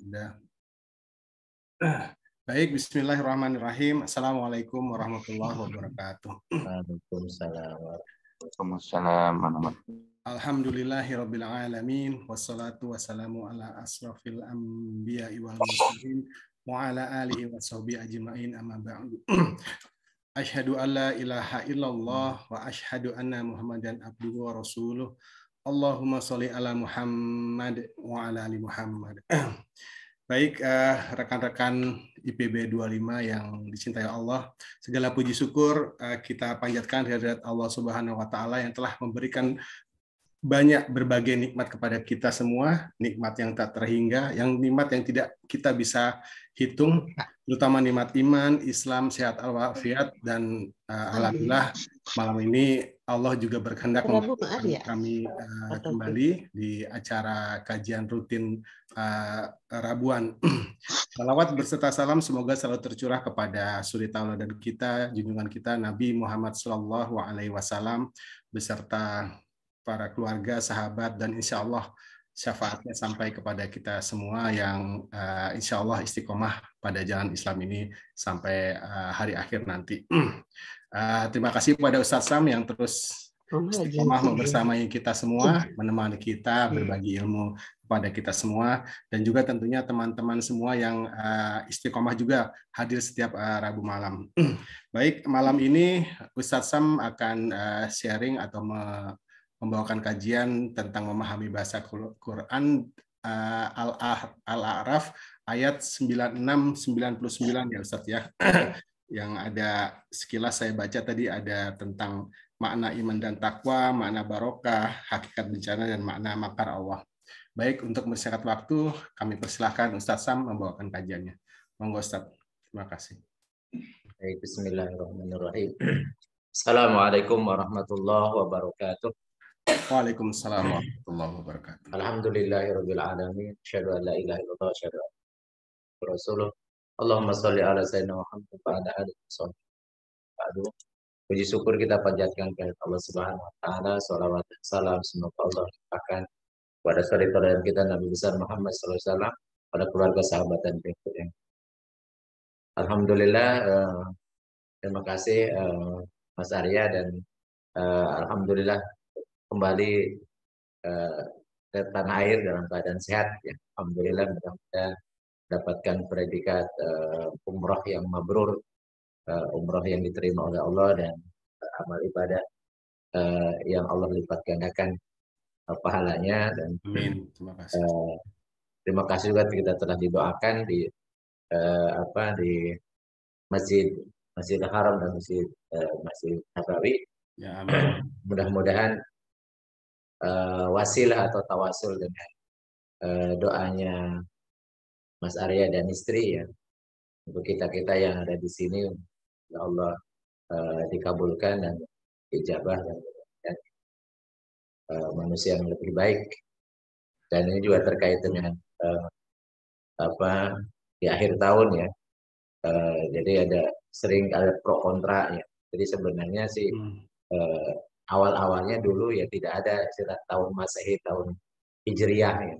Udah. Baik, bismillahirrahmanirrahim. Assalamualaikum warahmatullahi wabarakatuh. Waalaikumsalam. Waalaikumsalam warahmatullahi Alhamdulillahirabbil alamin wassalatu wassalamu ala asrafil anbiya'i wal mursalin wa ala alihi washabihi ajmain amma ba'du. Asyhadu an la ilaha illallah wa asyhadu anna Muhammadan abduhu wa rasuluh. Allahumma sholli ala Muhammad wa ala ali Muhammad. Baik, rekan-rekan IPB 25 yang dicintai Allah, segala puji syukur kita panjatkan kehadirat Allah Subhanahu wa taala yang telah memberikan banyak berbagai nikmat kepada kita semua, nikmat yang tak terhingga, nikmat yang tidak kita bisa hitung, terutama nikmat iman, Islam, sehat walafiat, dan alhamdulillah malam ini Allah juga berkehendak mempertemukan kami kembali di acara kajian rutin Rabuan. Salawat berserta salam semoga selalu tercurah kepada suri tauladan kita, junjungan kita Nabi Muhammad SAW beserta para keluarga, sahabat, dan insya Allah syafaatnya sampai kepada kita semua yang insya Allah istiqomah pada jalan Islam ini sampai hari akhir nanti. Terima kasih kepada Ustadz Sam yang terus istiqomah membersamai kita semua, menemani kita, berbagi ilmu kepada kita semua, dan juga tentunya teman-teman semua yang istiqomah juga hadir setiap Rabu malam. Baik, malam ini Ustadz Sam akan sharing atau membawakan kajian tentang memahami bahasa Quran Al-A'raf ayat 96-99 ya Ustadz ya. Yang ada sekilas saya baca tadi ada tentang makna iman dan takwa, makna barokah, hakikat bencana, dan makna makar Allah. Baik, untuk mempersingkat waktu, kami persilahkan Ustadz Sam membawakan kajiannya. Monggo Ustadz, terima kasih. Baik, bismillahirrahmanirrahim. Assalamualaikum warahmatullahi wabarakatuh. Waalaikumsalam warahmatullahi wabarakatuh. Alhamdulillahirabbil alamin. Asyhadu an la ilaha illallah wa asyhadu anna Muhammadar Rasulullah. Allahumma shalli ala sayyidina Muhammad wa ala alihi wasallam. Puji syukur kita panjatkan kepada Allah Subhanahu wa taala, salawat dan salam semoga Allah limpahkan kepada suri tauladan kita Nabi besar Muhammad sallallahu alaihi wasallam, pada keluarga, sahabat, dan pengikutnya. Alhamdulillah, terima kasih Mas Arya, dan alhamdulillah kembali ke tanah air dalam keadaan sehat ya. Alhamdulillah, mudah-mudahan dapatkan predikat umroh yang mabrur, umroh yang diterima oleh Allah, dan amal ibadah yang Allah lipat gandakan pahalanya. Dan amin. Terima kasih. Terima kasih juga kita telah didoakan di di Masjid Haram dan Masjid Nabawi. Ya, amin. Mudah-mudahan wasilah atau tawasul dengan doanya Mas Arya dan istri ya, untuk kita-kita yang ada di sini, ya Allah dikabulkan dan ijabah, dan manusia yang lebih baik. Dan ini juga terkait dengan di akhir tahun ya, jadi sering ada pro kontra ya. Jadi sebenarnya sih awal-awalnya dulu ya tidak ada istilah tahun Masehi, tahun Hijriah ya.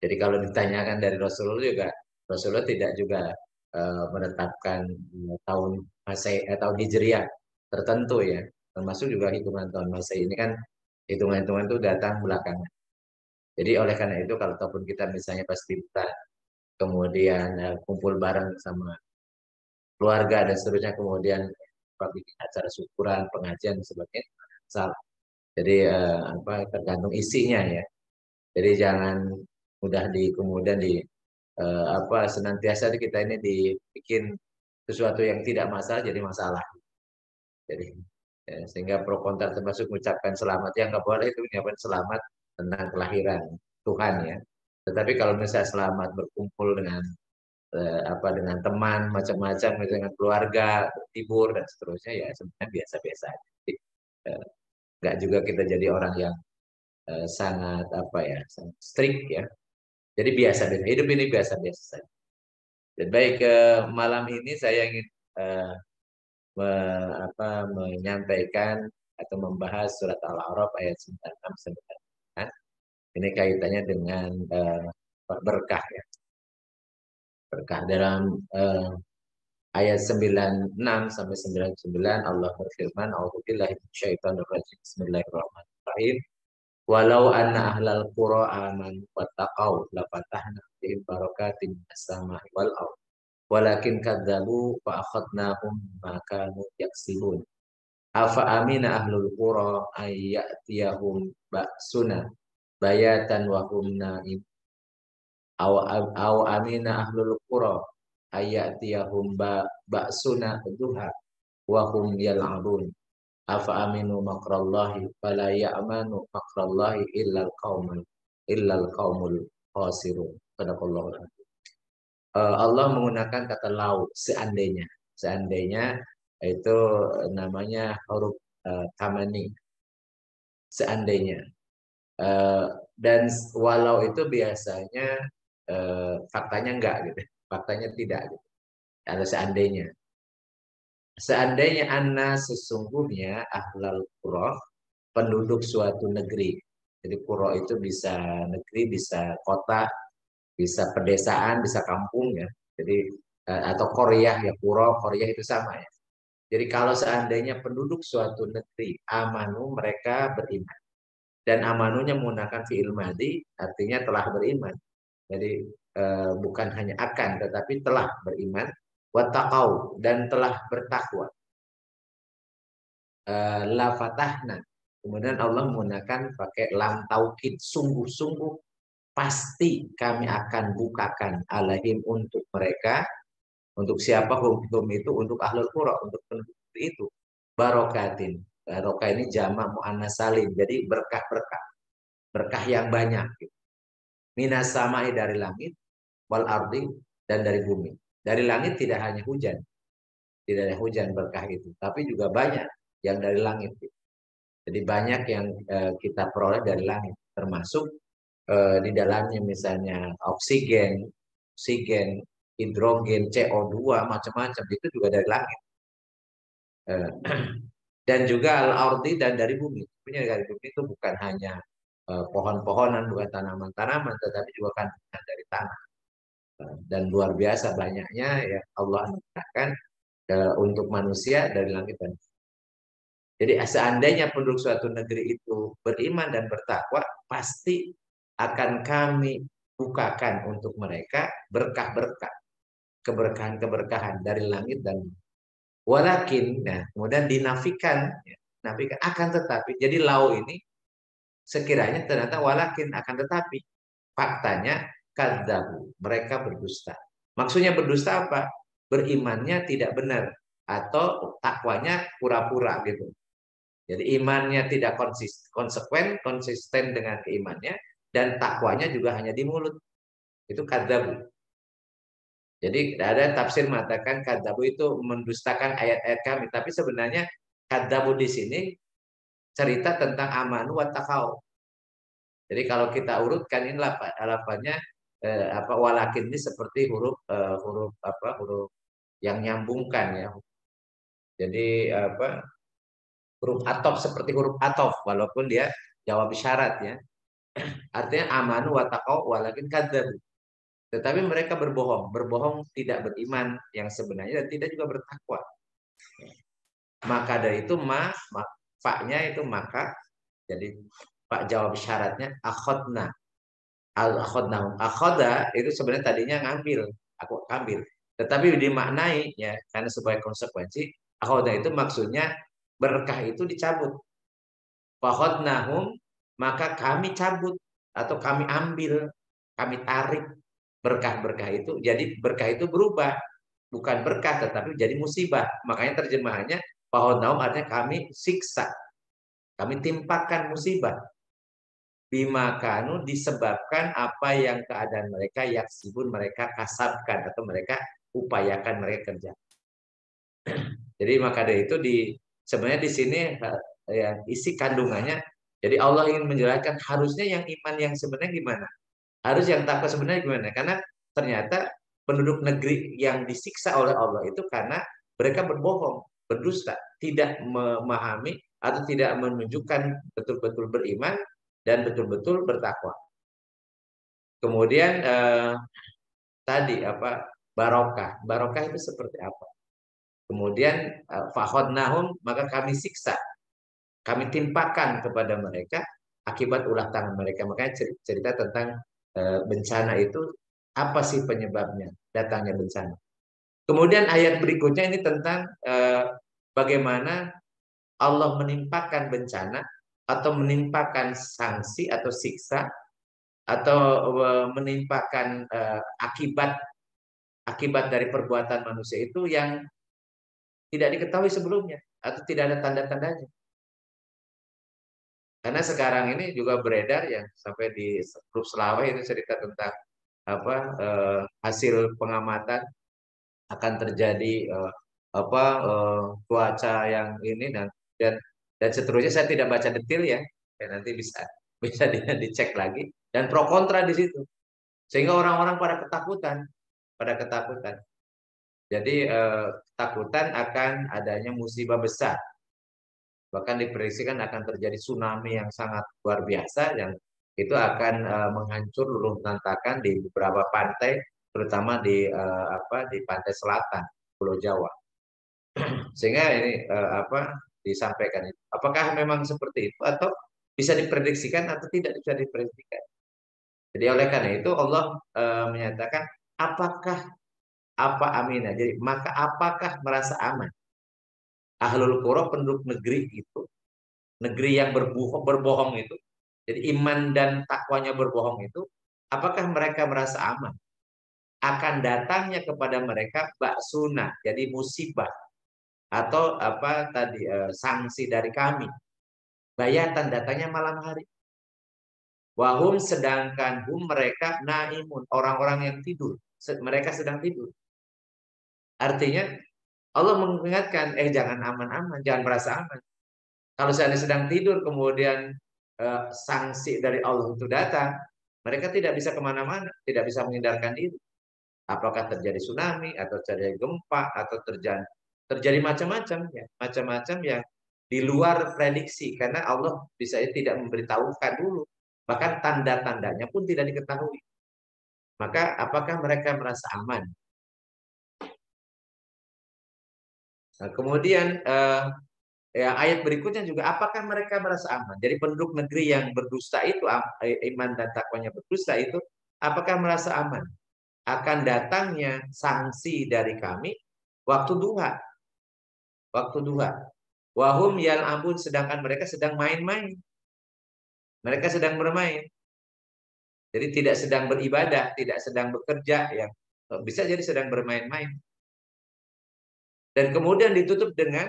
Jadi kalau ditanyakan dari Rasulullah tidak juga menetapkan tahun Masehi tahun Hijriah tertentu ya. Termasuk juga hitungan tahun Masehi ini kan hitungan-hitungan itu datang belakangan. Jadi oleh karena itu kalau ataupun kita misalnya pas kita kemudian kumpul bareng sama keluarga dan seterusnya, kemudian bikin acara syukuran, pengajian dan sebagainya, salah. Jadi tergantung isinya ya. Jadi jangan mudah kemudian senantiasa kita ini dibikin sesuatu yang tidak masalah jadi masalah. Jadi sehingga pro kontra, termasuk mengucapkan selamat, yang nggak boleh itu mengucapkan selamat tentang kelahiran Tuhan ya. Tetapi kalau misalnya selamat berkumpul dengan dengan teman macam-macam, dengan keluarga, bertibur dan seterusnya, ya sebenarnya biasa-biasa aja. Jadi, nggak juga kita jadi orang yang sangat sangat strict ya. Jadi biasa-biasa, hidup ini biasa-biasa saja. Dan baik, malam ini saya ingin menyampaikan atau membahas surat Al-A'raf ayat 96-99. Ini kaitannya dengan berkah ya. berkah. Dalam ayat 96 sampai 99 Allah berfirman, "A'udzubillahi minasyaitonir rajim. Bismillahirrahmanirrahim. Walau anna ahlal qura amanu wattaqau lafatahna alaihim barakatim minas sama'i wal ardh. Walakin kadzabu fa akhadnahum bima kanu yaksibun. Afa amina ahlul qura ay ya'tiyahum ba'suna bayatan wa hum naim. Aw amina ahlul qura ay ya'tiyahum ba'suna duha wa hum yal'abun. Afa aminu makrallahi fala ya'manu makrallahi illal qaumul khasirun." Sadaqallahu alazim. Allah menggunakan kata lau, seandainya. Seandainya itu namanya huruf tamani. Seandainya. Dan walau itu biasanya faktanya enggak gitu. Faktanya tidak gitu. Ada seandainya. Seandainya anna sesungguhnya ahlal qura, penduduk suatu negeri. Jadi qura itu bisa negeri, bisa kota, bisa pedesaan, bisa kampung ya. Jadi atau Korea ya, qura, Korea itu sama ya. Jadi kalau seandainya penduduk suatu negeri amanu, mereka beriman. Dan amanunya menggunakan fi'il madhi, artinya telah beriman. Jadi bukan hanya akan, tetapi telah beriman. Wattaqau, dan telah bertakwa. La fatahna. Kemudian Allah menggunakan pakai lam taukid, sungguh-sungguh pasti kami akan bukakan alaihim untuk mereka. Untuk siapa hukum itu? Untuk ahlul qura, untuk penduduk itu. Barokatin. Barokah ini jamak muannas salim. Jadi berkah-berkah. Berkah yang banyak. Minas samai, dari langit, wal ardi, dan dari bumi. Dari langit tidak hanya hujan. Tidak ada hujan berkah itu. Tapi juga banyak yang dari langit. Jadi banyak yang kita peroleh dari langit. Termasuk di dalamnya misalnya oksigen, hidrogen, CO2, macam-macam. Itu juga dari langit. Dan juga al-ardi, dan dari bumi. Sebenarnya dari bumi itu bukan hanya pohon-pohonan, bukan tanaman-tanaman, tetapi juga kandungan dari tanah. Dan luar biasa banyaknya ya Allah anugerahkan untuk manusia dari langit dan bumi. Jadi seandainya penduduk suatu negeri itu beriman dan bertakwa, pasti akan kami bukakan untuk mereka berkah-berkah, keberkahan-keberkahan dari langit dan bumi. Walakin, nah kemudian dinafikan, nafikan akan tetapi. Jadi lau ini sekiranya ternyata walakin, akan tetapi. Faktanya kadzabu, mereka berdusta. Maksudnya berdusta apa? Berimannya tidak benar atau takwanya pura-pura gitu. Jadi imannya tidak konsisten dengan keimannya, dan takwanya juga hanya di mulut. Itu kadzabu. Jadi ada tafsir mengatakan kadzabu itu mendustakan ayat-ayat kami, tapi sebenarnya kadzabu di sini cerita tentang amanu wa taqau. Jadi kalau kita urutkan ini lafaznya walakin ini seperti huruf yang nyambungkan ya. Jadi huruf atof, seperti huruf atof walaupun dia jawab syarat ya. Artinya amanu wa taqau walakin kadzabu. Tetapi mereka berbohong tidak beriman yang sebenarnya, dan tidak juga bertakwa. Maka dari itu fa-nya itu maka, jadi pak jawab syaratnya akhadna. Al-akhadna. Akhoda itu sebenarnya tadinya ngambil, aku ambil. Tetapi dimaknai ya, karena sebagai konsekuensi, akhoda itu maksudnya berkah itu dicabut. Fakhadnahum, maka kami cabut atau kami ambil, kami tarik berkah-berkah itu. Jadi berkah itu berubah, bukan berkah tetapi jadi musibah. Makanya terjemahannya fakhadnahum artinya kami siksa, kami timpakan musibah. Bima kanu, disebabkan apa yang keadaan mereka yaksibun, mereka kasabkan atau mereka upayakan, mereka kerja. Jadi maka dari itu sebenarnya di sini ya, isi kandungannya. Jadi Allah ingin menjelaskan harusnya yang iman yang sebenarnya gimana, harus yang takwa sebenarnya gimana. Karena ternyata penduduk negeri yang disiksa oleh Allah itu karena mereka berbohong, berdusta, tidak memahami atau tidak menunjukkan betul-betul beriman dan betul-betul bertakwa. Kemudian tadi barokah. Barokah itu seperti apa? Kemudian fahodnahum, maka kami siksa, kami timpakan kepada mereka akibat ulah tangan mereka. Makanya cerita tentang bencana itu apa sih penyebabnya datangnya bencana. Kemudian ayat berikutnya ini tentang bagaimana Allah menimpakan bencana atau menimpakan sanksi atau siksa atau menimpakan akibat dari perbuatan manusia itu yang tidak diketahui sebelumnya atau tidak ada tanda-tandanya. Karena sekarang ini juga beredar yang sampai di grup Selawai itu cerita tentang apa hasil pengamatan akan terjadi cuaca yang ini dan seterusnya. Saya tidak baca detail ya nanti bisa dicek lagi, dan pro kontra di situ sehingga orang-orang pada ketakutan. Jadi ketakutan akan adanya musibah besar. Bahkan diprediksikan akan terjadi tsunami yang sangat luar biasa yang itu akan menghancur luluh lantakan di beberapa pantai, terutama di pantai selatan Pulau Jawa. Sehingga ini disampaikan itu. Apakah memang seperti itu atau bisa diprediksikan atau tidak bisa diprediksikan? Jadi oleh karena itu Allah menyatakan aminah. Jadi maka apakah merasa aman? Ahlul Qura, penduduk negeri itu, negeri yang berbohong itu, jadi iman dan takwanya berbohong itu, apakah mereka merasa aman akan datangnya kepada mereka baksuna, jadi musibah atau sanksi dari kami, bayatan datangnya malam hari. Wahum, sedangkan mereka naimun, orang-orang yang tidur, mereka sedang tidur. Artinya Allah mengingatkan, jangan aman-aman, jangan merasa aman. Kalau saya sedang tidur, kemudian sanksi dari Allah itu datang, mereka tidak bisa kemana-mana, tidak bisa menghindarkan diri. Apakah terjadi tsunami, atau terjadi gempa, atau terjadi macam-macam ya, macam-macam yang di luar prediksi, karena Allah bisa tidak memberitahukan dulu, bahkan tanda-tandanya pun tidak diketahui. Maka apakah mereka merasa aman? Nah, kemudian ayat berikutnya juga, apakah mereka merasa aman? Jadi penduduk negeri yang berdusta itu, iman dan takwanya berdusta itu, apakah merasa aman akan datangnya sanksi dari kami waktu duha? Waktu duha. Wahum yal'abun, sedangkan mereka sedang main-main. Mereka sedang bermain. Jadi tidak sedang beribadah, tidak sedang bekerja, yang bisa jadi sedang bermain-main. Dan kemudian ditutup dengan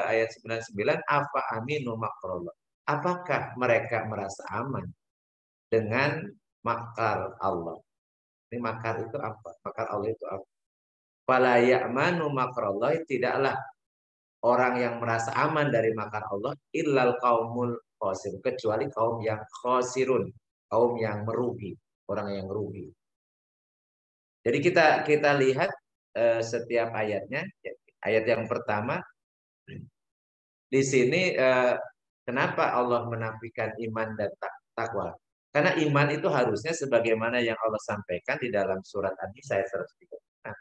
ayat 99, afa aminu makrullah. Apakah mereka merasa aman dengan makar Allah? Ini makar itu apa? Makar Allah itu apa? Fala ya'manu makrullah, tidaklah orang yang merasa aman dari makar Allah illal qaumul khasirun, kecuali kaum yang khasirun, kaum yang merugi, orang yang rugi. Jadi kita lihat setiap ayatnya. Ayat yang pertama di sini, kenapa Allah menafikan iman dan takwa? Karena iman itu harusnya sebagaimana yang Allah sampaikan di dalam surat An-Nisa ayat 136.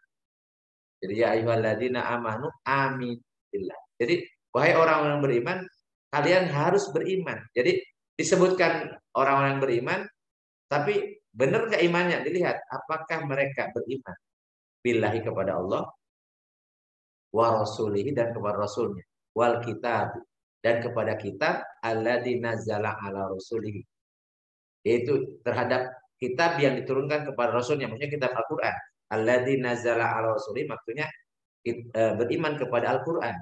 Jadi ya ayyuhalladzina amanu amin billah. Jadi wahai orang-orang beriman, kalian harus beriman. Jadi disebutkan orang-orang beriman, tapi benar nggak imannya? Dilihat apakah mereka beriman billahi, kepada Allah, wa rasulihi, dan kepada rasulnya, wal kitab, dan kepada kitab alladzi nazzala ala rasulihi, yaitu terhadap kitab yang diturunkan kepada rasulnya, maksudnya kitab Al-Qur'an. Alladzi nazzala ala rasulihi maksudnya beriman kepada Al-Qur'an.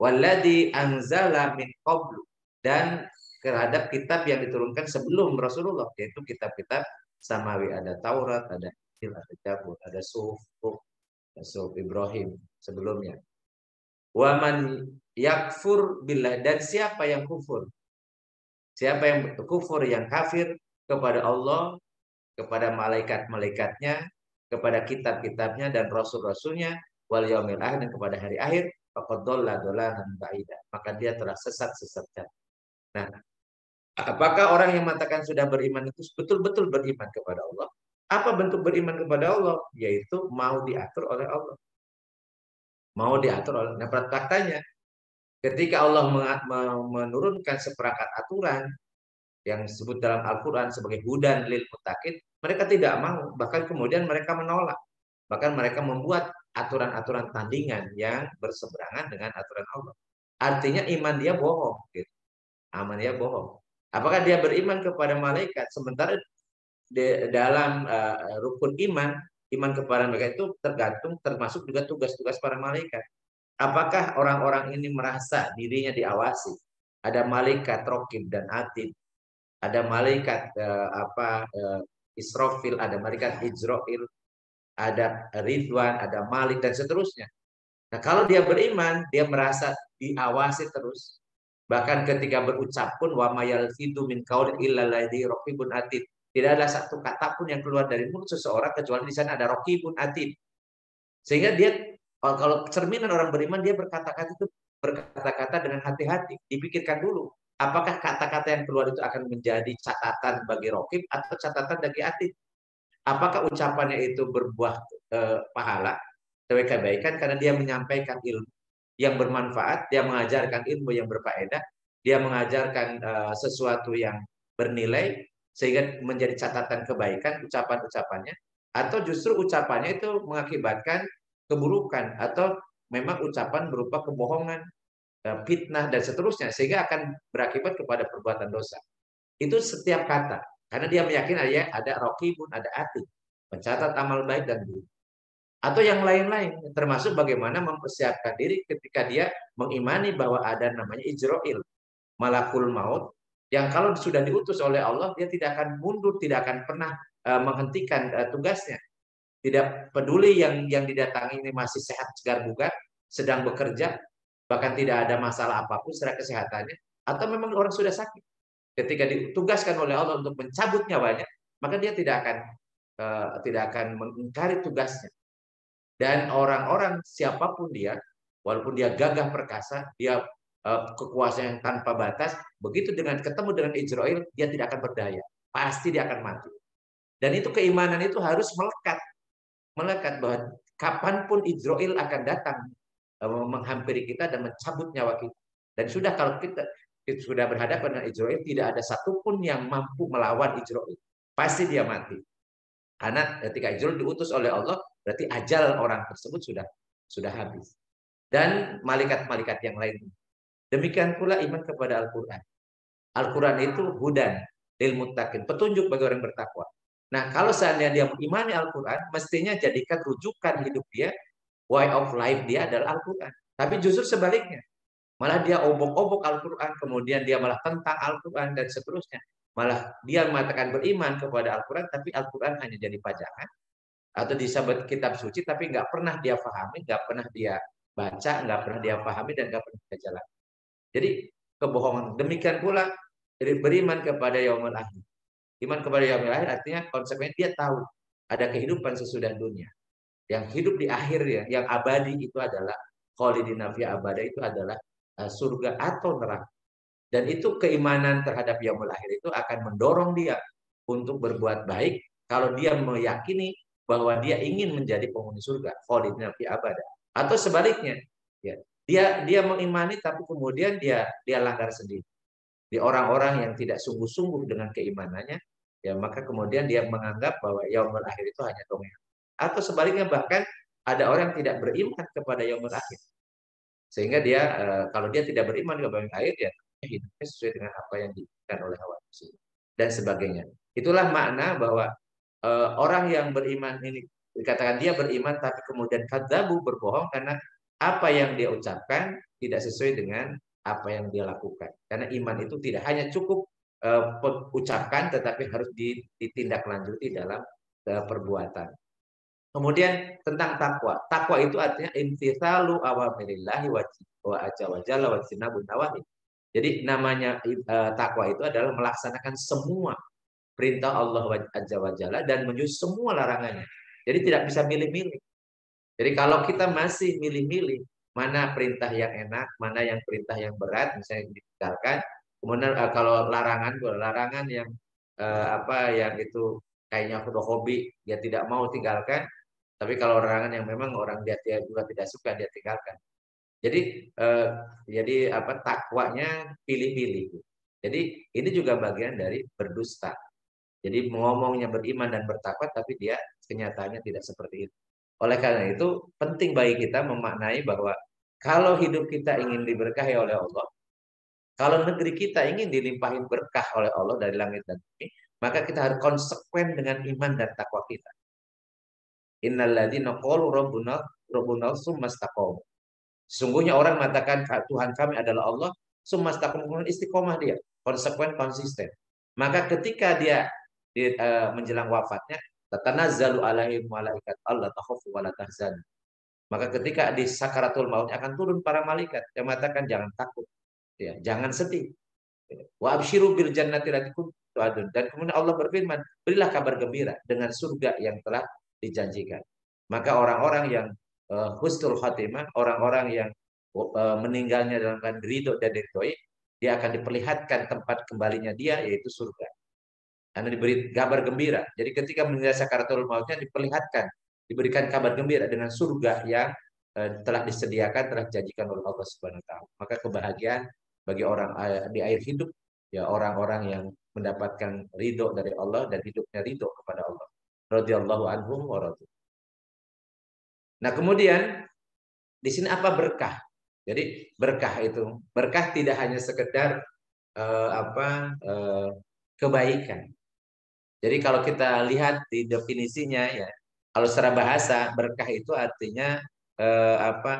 Walladzi anzala min qablu, dan terhadap kitab yang diturunkan sebelum Rasulullah, yaitu kitab-kitab samawi, ada Taurat, ada Injil, ada Zabur, ada Suhuf Ibrahim sebelumnya. Waman yakfur billah, dan siapa yang kufur? Siapa yang kufur, yang kafir kepada Allah, kepada malaikat-malaikatnya, kepada kitab-kitabnya dan rasul-rasulnya, wal yaumil akhir, dan kepada hari akhir, faqad dhalla dhalalan ba'ida, maka dia telah sesat. Nah, apakah orang yang mengatakan sudah beriman itu betul-betul beriman kepada Allah? Apa bentuk beriman kepada Allah? Yaitu mau diatur oleh Allah. Mau diatur oleh. Nah, faktanya ketika Allah menurunkan seperangkat aturan yang disebut dalam Al-Quran sebagai hudan lil muttaqin, mereka tidak mau. Bahkan kemudian mereka menolak. Bahkan mereka membuat aturan-aturan tandingan yang berseberangan dengan aturan Allah. Artinya iman dia bohong. Gitu. Iman dia bohong. Apakah dia beriman kepada malaikat? Sementara dalam rukun iman kepada mereka itu tergantung termasuk juga tugas-tugas para malaikat. Apakah orang-orang ini merasa dirinya diawasi? Ada malaikat Raqib dan Atid, ada malaikat Israfil, ada malaikat Ijrail, ada Ridwan, ada Malik dan seterusnya. Nah, kalau dia beriman, dia merasa diawasi terus. Bahkan ketika berucap pun wa mayalfidu min qaulin illa ladzi raqibun atid. Tidak ada satu kata pun yang keluar dari mulut seseorang kecuali di sana ada raqibun atid. Sehingga dia kalau cerminan orang beriman dia berkata-kata dengan hati-hati, dipikirkan dulu. Apakah kata-kata yang keluar itu akan menjadi catatan bagi raqib atau catatan bagi atid? Apakah ucapannya itu berbuah pahala, kebaikan karena dia menyampaikan ilmu yang bermanfaat, dia mengajarkan ilmu yang berfaedah, dia mengajarkan sesuatu yang bernilai sehingga menjadi catatan kebaikan ucapan-ucapannya, atau justru ucapannya itu mengakibatkan keburukan atau memang ucapan berupa kebohongan, fitnah dan seterusnya sehingga akan berakibat kepada perbuatan dosa. Itu setiap kata karena dia meyakini ada raqibun, ada atid, mencatat amal baik dan buruk. Atau yang lain-lain, termasuk bagaimana mempersiapkan diri ketika dia mengimani bahwa ada namanya Ijrail, malakul maut, yang kalau sudah diutus oleh Allah, dia tidak akan mundur, tidak akan pernah menghentikan tugasnya. Tidak peduli yang didatangi ini masih sehat, segar bugar, sedang bekerja, bahkan tidak ada masalah apapun secara kesehatannya, atau memang orang sudah sakit. Ketika ditugaskan oleh Allah untuk mencabut nyawanya, maka dia tidak akan mengingkari tugasnya. Dan orang-orang siapapun dia, walaupun dia gagah perkasa, dia kekuasaan yang tanpa batas, begitu dengan ketemu dengan Ijrail, dia tidak akan berdaya. Pasti dia akan mati. Dan itu keimanan itu harus melekat bahwa kapanpun Ijrail akan datang menghampiri kita dan mencabut nyawa kita. Dan sudah kalau kita sudah berhadapan dengan Ijrail, tidak ada satupun yang mampu melawan Ijrail. Pasti dia mati. Karena ketika Ijrail diutus oleh Allah, berarti ajal orang tersebut sudah habis. Dan malaikat-malaikat yang lain. Demikian pula iman kepada Al-Quran. Al-Quran itu hudan lil muttaqin, petunjuk bagi orang bertakwa. Nah, kalau seandainya dia mengimani Al-Quran, mestinya jadikan rujukan hidup dia, way of life dia adalah Al-Quran. Tapi justru sebaliknya. Malah dia obok-obok Al-Quran, kemudian dia malah tentang Al-Quran dan seterusnya. Malah dia mengatakan beriman kepada Al-Quran, tapi Al-Quran hanya jadi pajangan. Atau disebut kitab suci, tapi nggak pernah dia pahami, nggak pernah dia baca, nggak pernah dia pahami, dan nggak pernah dia jalan. Jadi kebohongan. Demikian pula beriman kepada yaumul akhir. Iman kepada yaumul akhir artinya konsepnya dia tahu ada kehidupan sesudah dunia. Yang hidup di akhir yang abadi itu adalah khalidina fi abada, itu adalah surga atau neraka. Dan itu keimanan terhadap yaumul akhir itu akan mendorong dia untuk berbuat baik kalau dia meyakini bahwa dia ingin menjadi penghuni surga, khalidina fi abada. Atau sebaliknya, ya, dia mengimani tapi kemudian dia langgar sendiri. Di orang-orang yang tidak sungguh-sungguh dengan keimanannya, ya maka kemudian dia menganggap bahwa yaumul akhir itu hanya dongeng. Atau sebaliknya bahkan ada orang yang tidak beriman kepada yaumul akhir. Sehingga dia kalau dia tidak beriman kepada yaumul akhir, ya hidupnya sesuai dengan apa yang diinginkan oleh hawa nafsu dan sebagainya. Itulah makna bahwa orang yang beriman ini dikatakan dia beriman tapi kemudian kadzabu, berbohong karena apa yang dia ucapkan tidak sesuai dengan apa yang dia lakukan. Karena iman itu tidak hanya cukup ucapkan tetapi harus ditindaklanjuti dalam perbuatan. Kemudian tentang takwa. Takwa itu artinya imtitsalu awamirillahi wa ajalla wa jinabun nawahi. Jadi namanya takwa itu adalah melaksanakan semua perintah Allah Azza wa Jalla dan menyusul semua larangannya. Jadi tidak bisa milih-milih. Jadi kalau kita masih milih-milih mana perintah yang enak, mana yang perintah yang berat, misalnya ditinggalkan. Kemudian kalau larangan yang yang itu kayaknya udah hobi, dia tidak mau tinggalkan. Tapi kalau orang yang memang orang dia juga tidak suka, dia tinggalkan. Jadi apa, takwanya pilih-pilih. Jadi ini juga bagian dari berdusta. Jadi ngomongnya beriman dan bertakwa, tapi dia kenyataannya tidak seperti itu. Oleh karena itu penting bagi kita memaknai bahwa kalau hidup kita ingin diberkahi oleh Allah, kalau negeri kita ingin dilimpahin berkah oleh Allah dari langit dan bumi, maka kita harus konsekuen dengan iman dan takwa kita. Innalladzina qalu rabbuna tsumastaqamu. Sesungguhnya orang mengatakan Tuhan kami adalah Allah, tsumastaqamu, istiqomah dia, konsekuen, konsisten. Maka ketika dia menjelang wafatnya, tatanazzalu alaihim malaikat Allah takhafu wa la tahzanu. Maka ketika di sakaratul maut akan turun para malaikat yang mengatakan jangan takut, ya, jangan sedih. Wa absyiru bil jannati allati kuntum tu'adun. Dan kemudian Allah berfirman, berilah kabar gembira dengan surga yang telah dijanjikan. Maka orang-orang yang husnul khatimah, orang-orang yang meninggalnya dalam keadaan ridho dan diridhoi, dia akan diperlihatkan tempat kembalinya dia, yaitu surga. Karena diberi kabar gembira. Jadi ketika meninggal sakaratul mautnya diperlihatkan, diberikan kabar gembira dengan surga yang telah disediakan, telah dijanjikan oleh Allah Subhanahu wa taala. Maka kebahagiaan bagi orang di akhir hidup, ya orang-orang yang mendapatkan ridho dari Allah dan hidupnya ridho kepada Allah. Radhiyallahu anhum wa radu. Nah, kemudian di sini apa berkah? Jadi berkah tidak hanya sekedar kebaikan. Jadi kalau kita lihat di definisinya, ya, kalau secara bahasa berkah itu artinya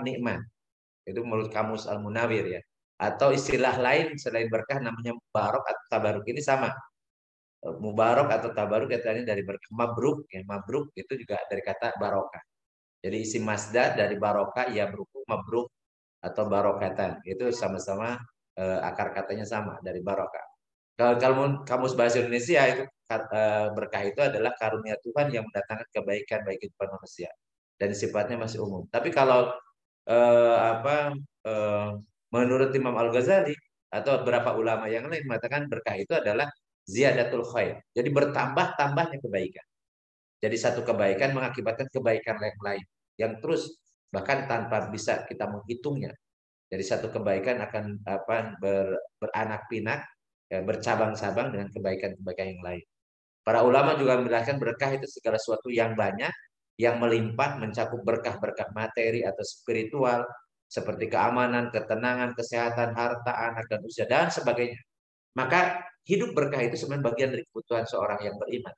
nikmat. Itu menurut Kamus Al-Munawir, ya. Atau istilah lain selain berkah namanya mubarok atau tabaruk, ini sama. Mubarok atau tabaruk katanya dari berkah. Mabruk, ya, mabruk itu juga dari kata barokah. Jadi isi masdar dari barokah, ya berupa mabruk atau barokatan. Itu sama-sama akar katanya sama dari barokah. Kalau kamus bahasa Indonesia itu berkah itu adalah karunia Tuhan yang mendatangkan kebaikan bagi kehidupan manusia dan sifatnya masih umum. Tapi kalau menurut Imam Al-Ghazali atau beberapa ulama yang lain mengatakan berkah itu adalah ziyadatul khair. Jadi bertambah-tambahnya kebaikan. Jadi satu kebaikan mengakibatkan kebaikan lain yang terus bahkan tanpa bisa kita menghitungnya. Jadi satu kebaikan akan beranak pinak, ya, bercabang-cabang dengan kebaikan-kebaikan yang lain. Para ulama juga menjelaskan berkah itu segala sesuatu yang banyak, yang melimpah, mencakup berkah-berkah materi atau spiritual, seperti keamanan, ketenangan, kesehatan, harta, anak, dan usia, dan sebagainya. Maka hidup berkah itu sebenarnya bagian dari kebutuhan seorang yang beriman.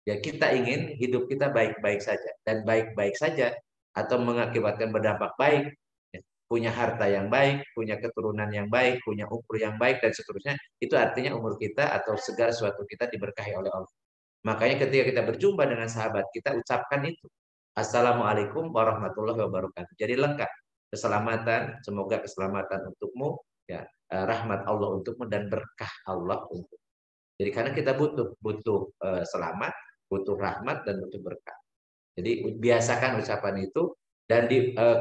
Ya, kita ingin hidup kita baik-baik saja, dan baik-baik saja atau mengakibatkan berdampak baik, punya harta yang baik, punya keturunan yang baik, punya umur yang baik, dan seterusnya, itu artinya umur kita atau segala sesuatu kita diberkahi oleh Allah. Makanya ketika kita berjumpa dengan sahabat, kita ucapkan itu. Assalamualaikum warahmatullahi wabarakatuh. Jadi lengkap. Keselamatan, semoga keselamatan untukmu, ya, rahmat Allah untukmu, dan berkah Allah untukmu. Jadi karena kita butuh selamat, butuh rahmat, dan butuh berkah. Jadi biasakan ucapan itu. Dan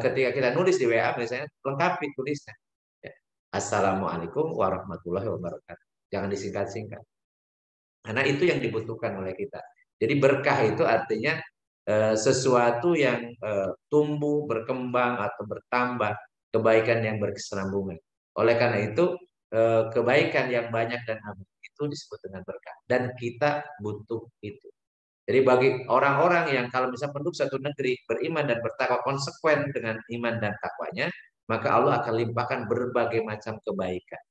ketika kita nulis di WA misalnya, lengkapi tulisnya. Ya. Assalamualaikum warahmatullahi wabarakatuh. Jangan disingkat-singkat. Karena itu yang dibutuhkan oleh kita. Jadi berkah itu artinya sesuatu yang tumbuh, berkembang, atau bertambah, kebaikan yang berkesinambungan. Oleh karena itu, kebaikan yang banyak dan abadi itu disebut dengan berkah. Dan kita butuh itu. Jadi bagi orang-orang yang kalau misalnya penduduk satu negeri beriman dan bertakwa konsekuen dengan iman dan takwanya, maka Allah akan limpahkan berbagai macam kebaikan,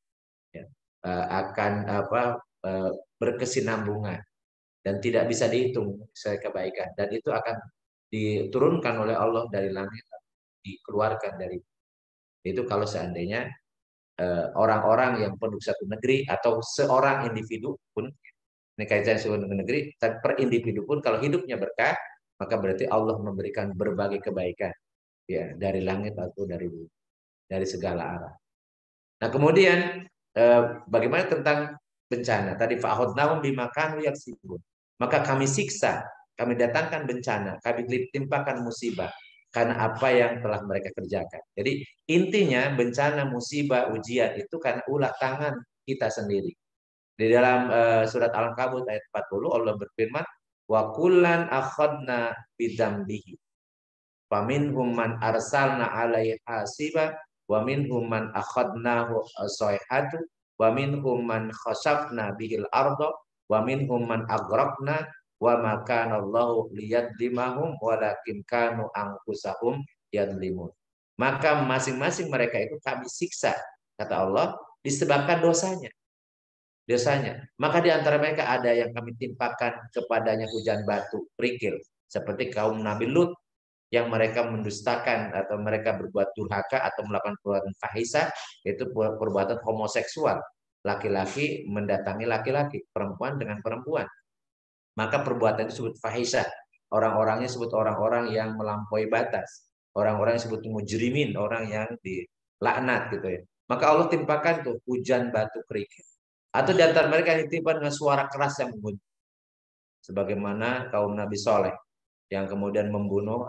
ya. Akan berkesinambungan dan tidak bisa dihitung kebaikan, dan itu akan diturunkan oleh Allah dari langit, dikeluarkan dari itu kalau seandainya orang-orang yang penduduk satu negeri atau seorang individu pun, ini kaitan seluruh negeri, per individu pun kalau hidupnya berkah, maka berarti Allah memberikan berbagai kebaikan, ya, dari langit atau dari bumi, dari segala arah. Nah, kemudian bagaimana tentang bencana? Tadi fa'akhadnahum bima kanu yaksibun. Maka kami siksa, kami datangkan bencana, kami timpakan musibah karena apa yang telah mereka kerjakan. Jadi intinya bencana, musibah, ujian itu karena ulah tangan kita sendiri. Di dalam surat Al-Ankabut ayat 40 Allah berfirman, wa kullan akhadna bidzambihi. Faminhum man arsalna alaihi hasiba wa minhum man akhadnahu sayhatu wa minhum man khasafna bihil arda wa minhum man aghraqna wa ma kana Allahu liyadlimahum walakin kanu anfusahum yadlimun. Maka masing-masing mereka itu kami siksa, kata Allah, disebabkan dosanya. Maka di antara mereka ada yang kami timpakan kepadanya hujan batu kerikil, seperti kaum Nabi Lut yang mereka mendustakan atau mereka berbuat durhaka atau melakukan perbuatan fahisah, yaitu perbuatan homoseksual, laki-laki mendatangi laki-laki, perempuan dengan perempuan. Maka perbuatan itu disebut fahisah. Orang-orangnya disebut orang-orang yang melampaui batas, orang-orang yang disebut mujrimin, orang yang dilaknat gitu ya. Maka Allah timpakan tuh hujan batu kerikil. Atau di antara mereka yang ditimpa dengan suara keras yang mengunci, sebagaimana kaum Nabi Soleh yang kemudian membunuh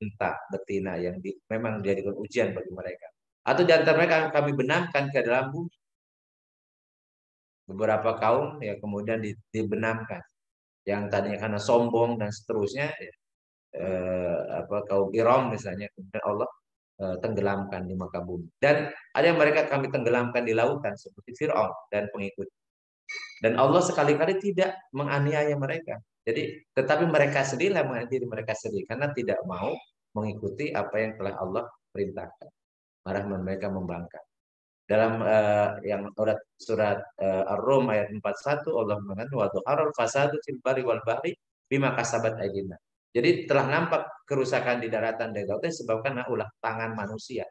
unta betina yang memang dijadikan ujian bagi mereka. Atau di antara mereka yang kami benamkan ke dalam bumi. Beberapa kaum ya kemudian dibenamkan, yang tadinya karena sombong dan seterusnya, kaum Iram misalnya, kemudian Allah tenggelamkan di muka bumi. Dan ada yang mereka kami tenggelamkan di lautan seperti Fir'aun dan pengikut. Dan Allah sekali-kali tidak menganiaya mereka. Jadi, tetapi mereka sendirilah menganiaya diri mereka sendiri karena tidak mau mengikuti apa yang telah Allah perintahkan. Marah mereka membangkang. Dalam yang surat Ar-Rum ayat 41 Allah mengatakan wa dhuharul fasadu fil barri wal bahri bima kasabat aydina. Jadi telah nampak kerusakan di daratan dan lautan disebabkan ulah tangan manusia.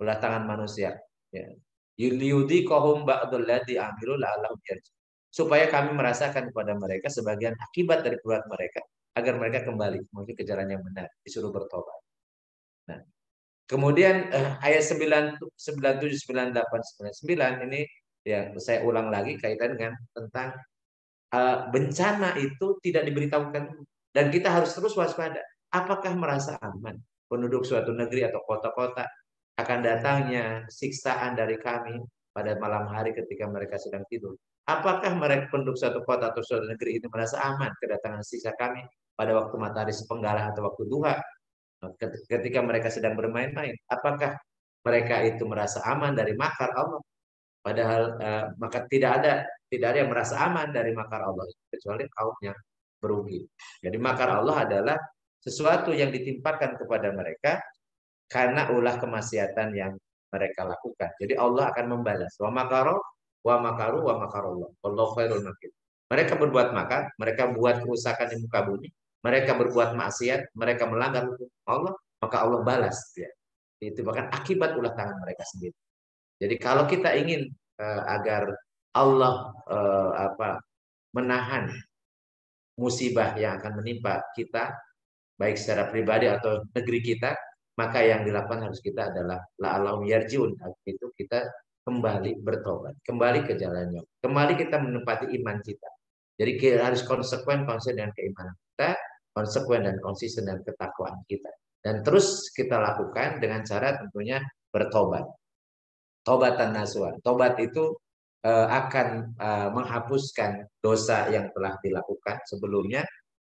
Ulah tangan manusia. Ya. Yudhiqahum ba'dul ladzi amilu la'allahum yarji'un. Supaya kami merasakan kepada mereka sebagian akibat dari perbuatan mereka agar mereka kembali mungkin ke jalan yang benar, disuruh bertobat. Nah, kemudian ayat 97, 98, 99 ini ya saya ulang lagi kaitan dengan tentang bencana itu tidak diberitahukan dan kita harus terus waspada. Apakah merasa aman penduduk suatu negeri atau kota-kota akan datangnya siksaan dari kami pada malam hari ketika mereka sedang tidur? Apakah mereka penduduk suatu kota atau suatu negeri itu merasa aman kedatangan siksa kami pada waktu matahari sepenggalah atau waktu duha? Ketika mereka sedang bermain-main, apakah mereka itu merasa aman dari makar Allah? Padahal maka tidak ada yang merasa aman dari makar Allah kecuali kaum yang berugi. Jadi makar Allah adalah sesuatu yang ditimpakan kepada mereka karena ulah kemaksiatan yang mereka lakukan. Jadi Allah akan membalas. Wa makaru wa makarullah. Wallahu khairul makirin. Mereka berbuat makar, mereka buat kerusakan di muka bumi, mereka berbuat maksiat, mereka melanggar hukum Allah, maka Allah balas. Ya. Itu bahkan akibat ulah tangan mereka sendiri. Jadi kalau kita ingin agar Allah menahan musibah yang akan menimpa kita, baik secara pribadi atau negeri kita, maka yang dilakukan harus kita adalah la'allahum yarji'un. Itu kita kembali bertobat, kembali ke jalannya, kembali kita menempati iman kita. Jadi kita harus konsekuen dengan keimanan kita, konsekuen dan konsisten dengan ketakwaan kita. Dan terus kita lakukan dengan cara tentunya bertobat. Tobatan nasuha. Tobat itu akan menghapuskan dosa yang telah dilakukan sebelumnya,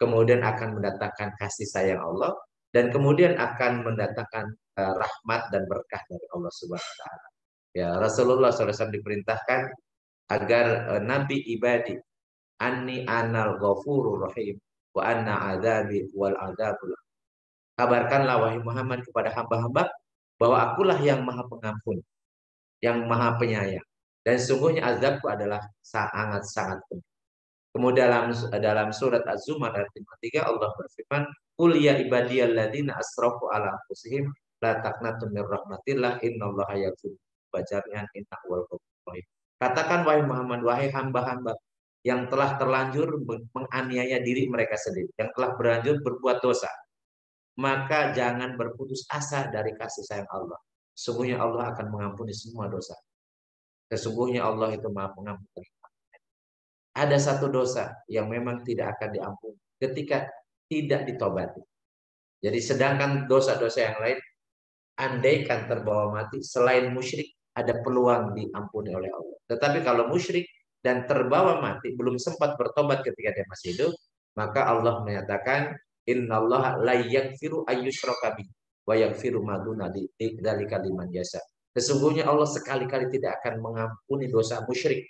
kemudian akan mendatangkan kasih sayang Allah, dan kemudian akan mendatangkan rahmat dan berkah dari Allah Subhanahu wa taala. Ya, Rasulullah SAW diperintahkan agar nabi ibadi anni anal ghafurur rahim wa anna adzabi wal adzabul. Kabarkanlah wahai Muhammad kepada hamba-hamba bahwa akulah yang Maha Pengampun, yang Maha Penyayang, dan sungguhnya azabku adalah sangat-sangat pedih. Kemudian dalam surat Az-Zumar ayat 53 Allah berfirman, "Qul ya ibadiyalladzina asrafu ala anfusihim la taqnatu mir rahmatillah innallaha yaghfiru dzunubajami'an innahu huwal ghafurur rahim." Katakan wahai Muhammad, wahai hamba-hamba yang telah terlanjur menganiaya diri mereka sendiri, yang telah berlanjur berbuat dosa, maka jangan berputus asa dari kasih sayang Allah. Sesungguhnya Allah akan mengampuni semua dosa. Sesungguhnya Allah itu Maha Pengampun. Ada satu dosa yang memang tidak akan diampuni ketika tidak ditobati. Jadi sedangkan dosa-dosa yang lain, andaikan terbawa mati, selain musyrik ada peluang diampuni oleh Allah. Tetapi kalau musyrik dan terbawa mati, belum sempat bertobat ketika dia masih hidup, Maka Allah menyatakan innallaha la yaghfiru ayyushraka bihi wa yaghfiru ma duna dzalika liman yasha. Sesungguhnya Allah sekali-kali tidak akan mengampuni dosa musyrik,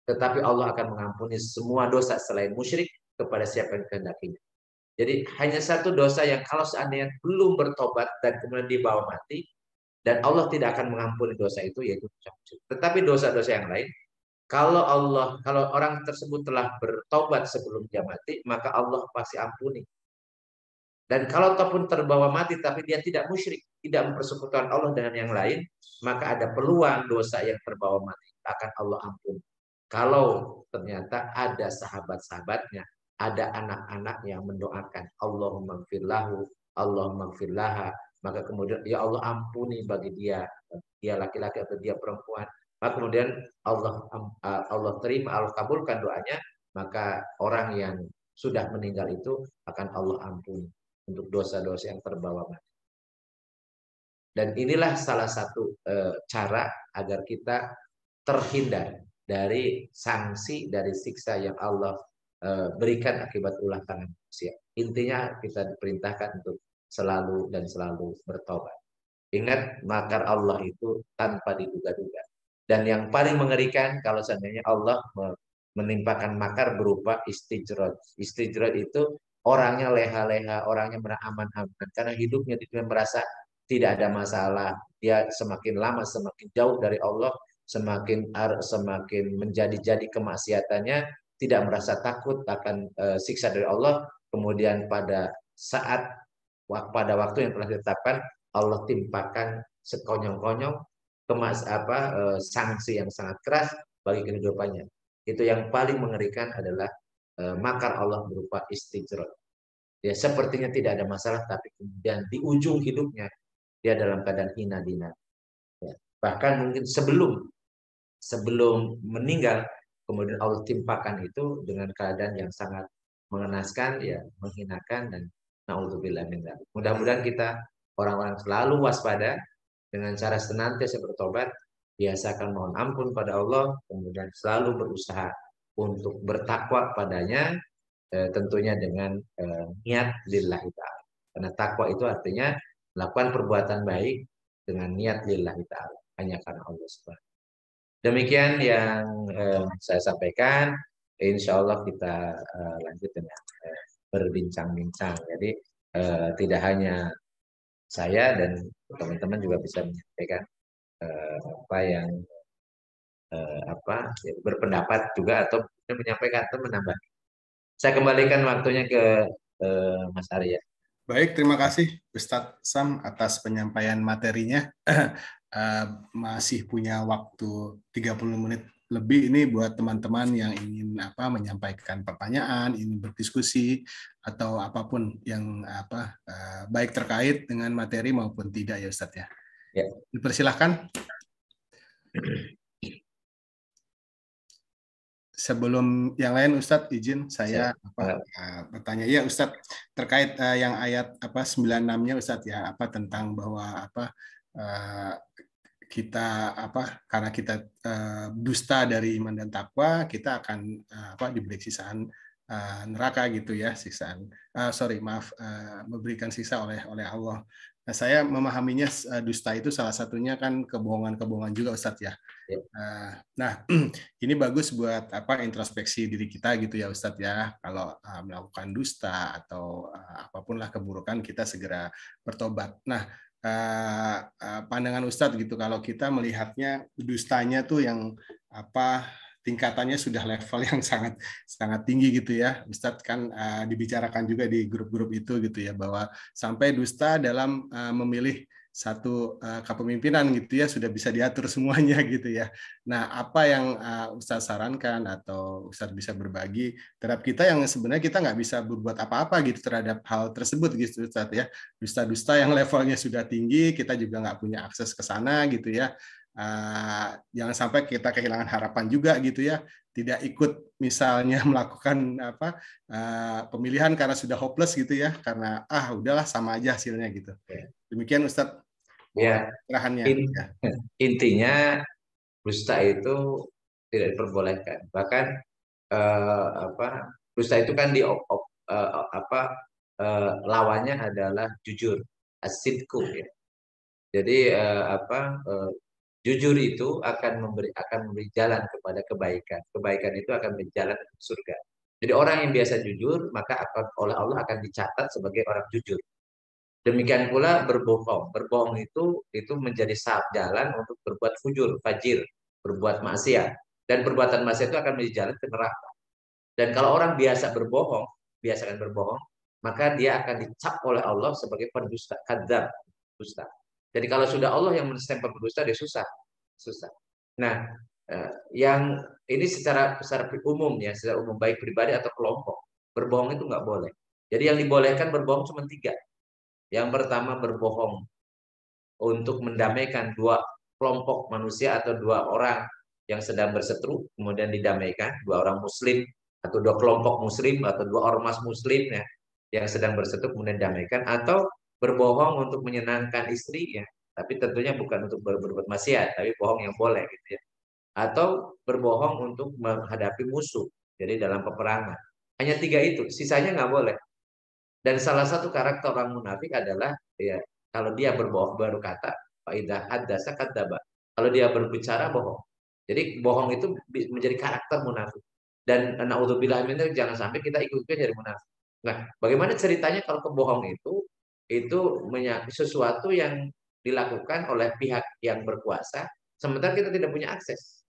tetapi Allah akan mengampuni semua dosa selain musyrik kepada siapa yang kehendakinya. Jadi hanya satu dosa yang kalau seandainya belum bertobat dan kemudian dibawa mati, dan Allah tidak akan mengampuni dosa itu, yaitu dosa musyrik. Tetapi dosa-dosa yang lain, kalau orang tersebut telah bertobat sebelum dia mati, maka Allah pasti ampuni. Dan kalau ataupun terbawa mati tapi dia tidak musyrik, tidak mempersekutukan Allah dengan yang lain, maka ada peluang dosa yang terbawa mati akan Allah ampuni. Kalau ternyata ada sahabat-sahabatnya, ada anak-anak yang mendoakan Allahumma gfirlahu, Allahumma gfirlaha, maka kemudian ya Allah ampuni bagi dia laki-laki atau dia perempuan. Maka kemudian Allah terima, Allah kabulkan doanya, maka orang yang sudah meninggal itu akan Allah ampuni untuk dosa-dosa yang terbawa mati. Dan inilah salah satu cara agar kita terhindar dari sanksi, dari siksa yang Allah berikan akibat ulah tangan manusia. Intinya kita diperintahkan untuk selalu dan selalu bertobat. Ingat, makar Allah itu tanpa diduga-duga. Dan yang paling mengerikan kalau seandainya Allah menimpakan makar berupa istijrad. Istijrad itu orangnya leha-leha, orangnya aman-aman karena hidupnya dia merasa tidak ada masalah. Dia semakin lama semakin jauh dari Allah, semakin menjadi kemaksiatannya, tidak merasa takut akan siksa dari Allah. Kemudian pada waktu yang telah ditetapkan, Allah timpakan sekonyong-konyong sanksi yang sangat keras bagi kehidupannya. Itu yang paling mengerikan adalah makar Allah berupa istijrad. Ya sepertinya tidak ada masalah, tapi kemudian di ujung hidupnya dia dalam keadaan hina dina. Ya. Bahkan mungkin sebelum meninggal, kemudian Allah timpakan itu dengan keadaan yang sangat mengenaskan, ya menghinakan, dan naudzubillah min dzalik. Mudah-mudahan kita orang-orang selalu waspada dengan cara senantiasa bertobat, biasakan mohon ampun pada Allah, kemudian selalu berusaha untuk bertakwa padanya, tentunya dengan niat lillahi ta'ala. Karena takwa itu artinya melakukan perbuatan baik dengan niat lillahi ta'ala, hanya karena Allah subhanahu. Demikian yang saya sampaikan. Insya Allah kita lanjut dengan berbincang-bincang. Jadi tidak hanya saya dan teman-teman juga bisa menyampaikan apa yang berpendapat juga atau menyampaikan atau menambah. Saya kembalikan waktunya ke Mas Arya. Baik, terima kasih Ustadz Sam atas penyampaian materinya. Masih punya waktu 30 menit lebih ini buat teman-teman yang ingin menyampaikan pertanyaan, ingin berdiskusi atau apapun yang baik terkait dengan materi maupun tidak ya Ustadz ya. Ya. Dipersilahkan. Sebelum yang lain Ustadz izin saya bertanya ya Ustadz terkait yang ayat 96-nya Ustadz ya tentang bahwa kita karena kita dusta dari iman dan takwa kita akan diberi siksaan neraka gitu ya, siksaan memberikan siksa oleh Allah. Nah, saya memahaminya dusta itu salah satunya kan kebohongan juga Ustadz ya. Nah, ini bagus buat introspeksi diri kita gitu ya Ustadz ya. Kalau melakukan dusta atau apapun lah keburukan kita segera bertobat. Nah, pandangan Ustadz gitu kalau kita melihatnya dustanya tuh yang tingkatannya sudah level yang sangat tinggi gitu ya. Ustadz kan dibicarakan juga di grup-grup itu gitu ya bahwa sampai dusta dalam memilih satu kepemimpinan gitu ya sudah bisa diatur semuanya gitu ya. Nah, apa yang Ustadz sarankan atau Ustadz bisa berbagi terhadap kita yang sebenarnya kita nggak bisa berbuat apa-apa gitu terhadap hal tersebut gitu Ustadz ya. Dusta-dusta yang levelnya sudah tinggi, kita juga nggak punya akses ke sana gitu ya. Jangan sampai kita kehilangan harapan juga gitu ya, tidak ikut misalnya melakukan pemilihan karena sudah hopeless gitu ya, karena udahlah sama aja hasilnya gitu. Demikian Ustadz. Ya, intinya dusta itu tidak diperbolehkan. Bahkan Dusta itu kan lawannya adalah jujur, as-sidqu ya. Jadi jujur itu akan memberi jalan kepada kebaikan. Kebaikan itu akan berjalan ke surga. Jadi orang yang biasa jujur maka oleh Allah akan dicatat sebagai orang jujur. Demikian pula berbohong. Berbohong itu menjadi jalan untuk berbuat fajir, berbuat maksiat. Dan perbuatan maksiat itu akan menjadi jalan ke neraka. Dan kalau orang biasa berbohong, biasakan berbohong, maka dia akan dicap oleh Allah sebagai pendusta, kadzab, dusta. Jadi kalau sudah Allah yang menstempel pendusta, dia susah. Nah, yang ini secara umum ya, secara umum baik pribadi atau kelompok, berbohong itu nggak boleh. Jadi yang dibolehkan berbohong cuma 3. Yang pertama berbohong untuk mendamaikan 2 kelompok manusia atau 2 orang yang sedang berseteru, kemudian didamaikan, 2 orang muslim atau 2 kelompok muslim atau 2 ormas muslim ya, yang sedang berseteru kemudian didamaikan, atau berbohong untuk menyenangkan istrinya, tapi tentunya bukan untuk berbuat maksiat, tapi bohong yang boleh gitu ya. Atau berbohong untuk menghadapi musuh, jadi dalam peperangan. Hanya 3 itu, sisanya nggak boleh. Dan salah satu karakter orang munafik adalah ya kalau dia berbohong baru kata faidah haddasa kadzdzaba. Kalau dia berbicara bohong. Jadi bohong itu menjadi karakter munafik. Dan naudzubillah min dzalik, jangan sampai kita ikut-ikut jadi munafik. Nah, bagaimana ceritanya kalau kebohong itu sesuatu yang dilakukan oleh pihak yang berkuasa sementara kita tidak punya akses.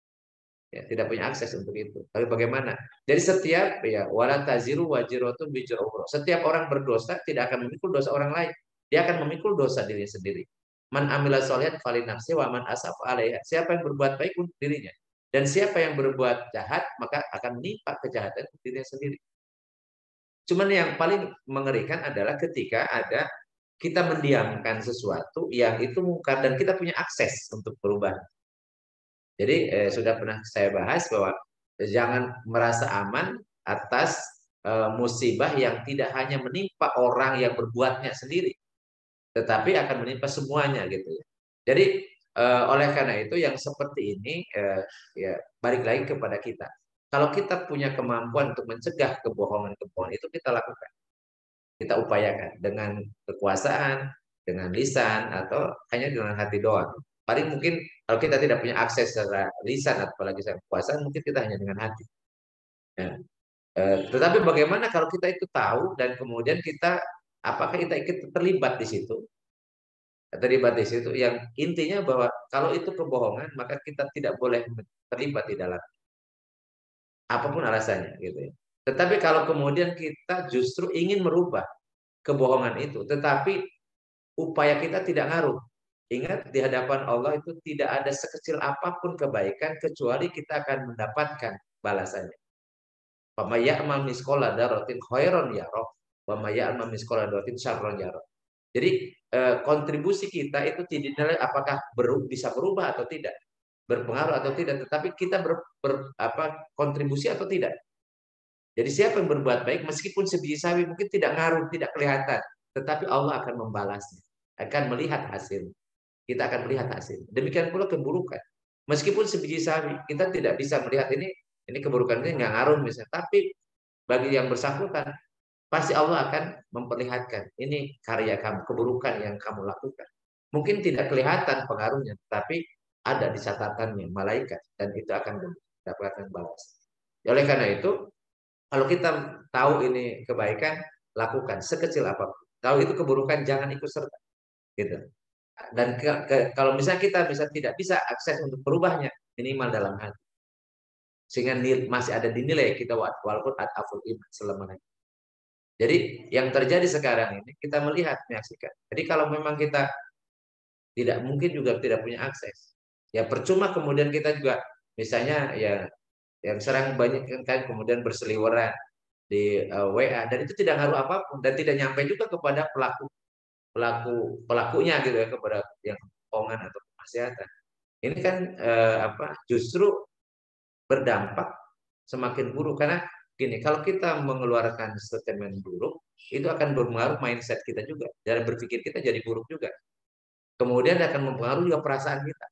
Ya, tidak punya akses untuk itu. Tapi bagaimana? Jadi setiap ya wala taziru wajiratun bijra ukhra. Setiap orang berdosa tidak akan memikul dosa orang lain. Dia akan memikul dosa diri sendiri. Man amila sholihan falinafsi wa man asaf alaiha. Siapa yang berbuat baik untuk dirinya dan siapa yang berbuat jahat maka akan menimpa kejahatan untuk dirinya sendiri. Cuman yang paling mengerikan adalah ketika ada kita mendiamkan sesuatu yang itu mungkar dan kita punya akses untuk berubah. Jadi sudah pernah saya bahas bahwa jangan merasa aman atas musibah yang tidak hanya menimpa orang yang berbuatnya sendiri, tetapi akan menimpa semuanya gitu ya. Jadi oleh karena itu yang seperti ini ya balik lagi kepada kita. Kalau kita punya kemampuan untuk mencegah kebohongan-kebohongan itu kita lakukan, kita upayakan dengan kekuasaan, dengan lisan atau hanya dengan hati doang. Paling mungkin kalau kita tidak punya akses secara lisan apalagi secara kekuasaan, mungkin kita hanya dengan hati. Ya. Tetapi bagaimana kalau kita itu tahu dan kemudian apakah kita ikut terlibat di situ? Terlibat di situ yang intinya bahwa kalau itu kebohongan maka kita tidak boleh terlibat di dalam apapun alasannya gitu ya. Tetapi kalau kemudian kita justru ingin merubah kebohongan itu, tetapi upaya kita tidak ngaruh. Ingat di hadapan Allah itu tidak ada sekecil apapun kebaikan kecuali kita akan mendapatkan balasannya. Wa may ya'mal misqala dzarratin khairan yarah wa may ya'mal misqala dzarratin syarran yarah. Jadi kontribusi kita itu dinilai apakah bisa berubah atau tidak, berpengaruh atau tidak, tetapi kita kontribusi atau tidak. Jadi siapa yang berbuat baik meskipun sebiji sawi mungkin tidak ngaruh, tidak kelihatan, tetapi Allah akan membalasnya, akan melihat hasil. Kita akan melihat hasil. Demikian pula keburukan. Meskipun sebiji sawi, kita tidak bisa melihat ini keburukan ini nggak ngaruh misalnya. Tapi bagi yang bersangkutan, pasti Allah akan memperlihatkan ini karya kamu, keburukan yang kamu lakukan. Mungkin tidak kelihatan pengaruhnya, tapi ada di catatannya malaikat dan itu akan mendapatkan balas. Oleh karena itu, kalau kita tahu ini kebaikan, lakukan sekecil apapun. Tahu itu keburukan, jangan ikut serta. Gitu. Dan kalau misalnya kita tidak bisa akses untuk berubahnya, minimal dalam hati. Sehingga masih ada dinilai kita walaupun aful iman selamanya. Jadi yang terjadi sekarang ini kita melihat, menyaksikan. Jadi kalau memang kita tidak mungkin juga tidak punya akses, ya percuma kemudian kita juga misalnya ya yang sering banyak kan kemudian berseliweran di WA dan itu tidak ngaruh apapun dan tidak nyampe juga kepada pelakunya gitu ya, kepada yang kebohongan atau kemaksiatan. Ini kan justru berdampak semakin buruk karena gini, kalau kita mengeluarkan statement buruk itu akan berpengaruh mindset kita juga, cara berpikir kita jadi buruk juga. Kemudian akan mempengaruhi juga perasaan kita.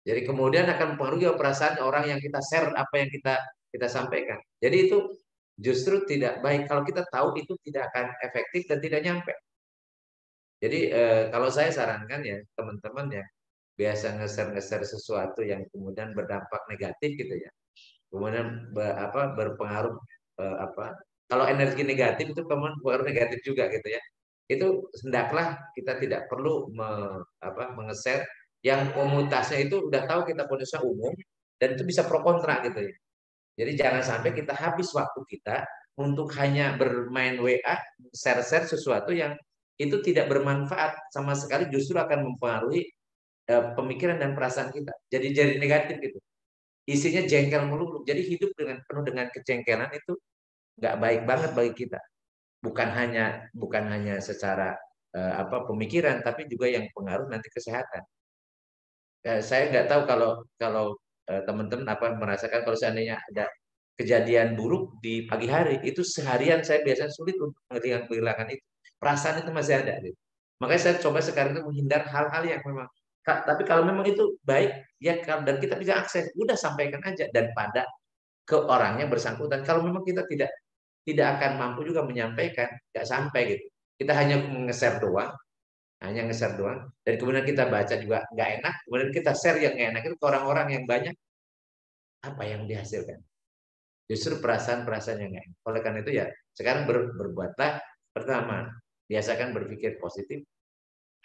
Jadi kemudian akan mempengaruhi juga perasaan orang yang kita share apa yang kita sampaikan. Jadi itu justru tidak baik. Kalau kita tahu itu tidak akan efektif dan tidak nyampe. Jadi kalau saya sarankan ya teman-teman ya biasa ngeser-ngeser sesuatu yang kemudian berdampak negatif gitu ya. Kemudian berpengaruh apa? Kalau energi negatif itu kemudian berpengaruh negatif juga gitu ya. Itu hendaklah kita tidak perlu mengeser yang komunitasnya itu udah tahu kita komunitasnya umum dan itu bisa pro kontra gitu ya. Jadi jangan sampai kita habis waktu kita untuk hanya bermain WA, share-share sesuatu yang itu tidak bermanfaat sama sekali, justru akan mempengaruhi pemikiran dan perasaan kita. Jadi negatif gitu. Isinya jengkel melulu. Jadi hidup penuh dengan kejengkelan itu nggak baik banget bagi kita. Bukan hanya secara pemikiran, tapi juga yang pengaruh nanti kesehatan. Saya nggak tahu kalau teman-teman merasakan kalau seandainya ada kejadian buruk di pagi hari itu seharian saya biasanya sulit untuk menghilangkan itu, perasaan itu masih ada gitu. Makanya saya coba sekarang itu menghindar hal-hal yang memang tapi kalau memang itu baik ya dan kita bisa akses udah sampaikan aja dan pada ke orangnya bersangkutan. Kalau memang kita tidak akan mampu juga menyampaikan nggak sampai gitu, kita hanya nge-share doang dan kemudian kita baca juga nggak enak, kemudian kita share yang nggak enak itu ke orang-orang yang banyak, apa yang dihasilkan justru perasaan-perasaan yang nggak enak. Oleh karena itu ya sekarang berbuatlah pertama biasakan berpikir positif,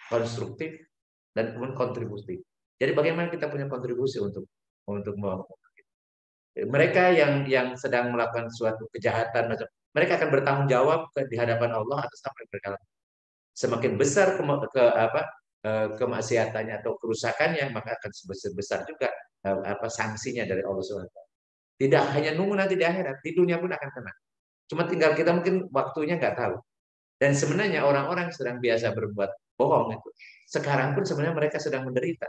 konstruktif, dan kemudian kontributif. Jadi bagaimana kita punya kontribusi untuk mereka yang sedang melakukan suatu kejahatan, mereka akan bertanggung jawab di hadapan Allah atas apa yang mereka lakukan. Semakin besar kemaksiatannya atau kerusakannya, maka akan sebesar juga sanksinya dari Allah SWT. Tidak hanya nunggu nanti di akhirat, di dunia pun akan kena. Cuma tinggal kita mungkin waktunya nggak tahu. Dan sebenarnya orang-orang yang sedang biasa berbuat bohong itu, sekarang pun sebenarnya mereka sedang menderita.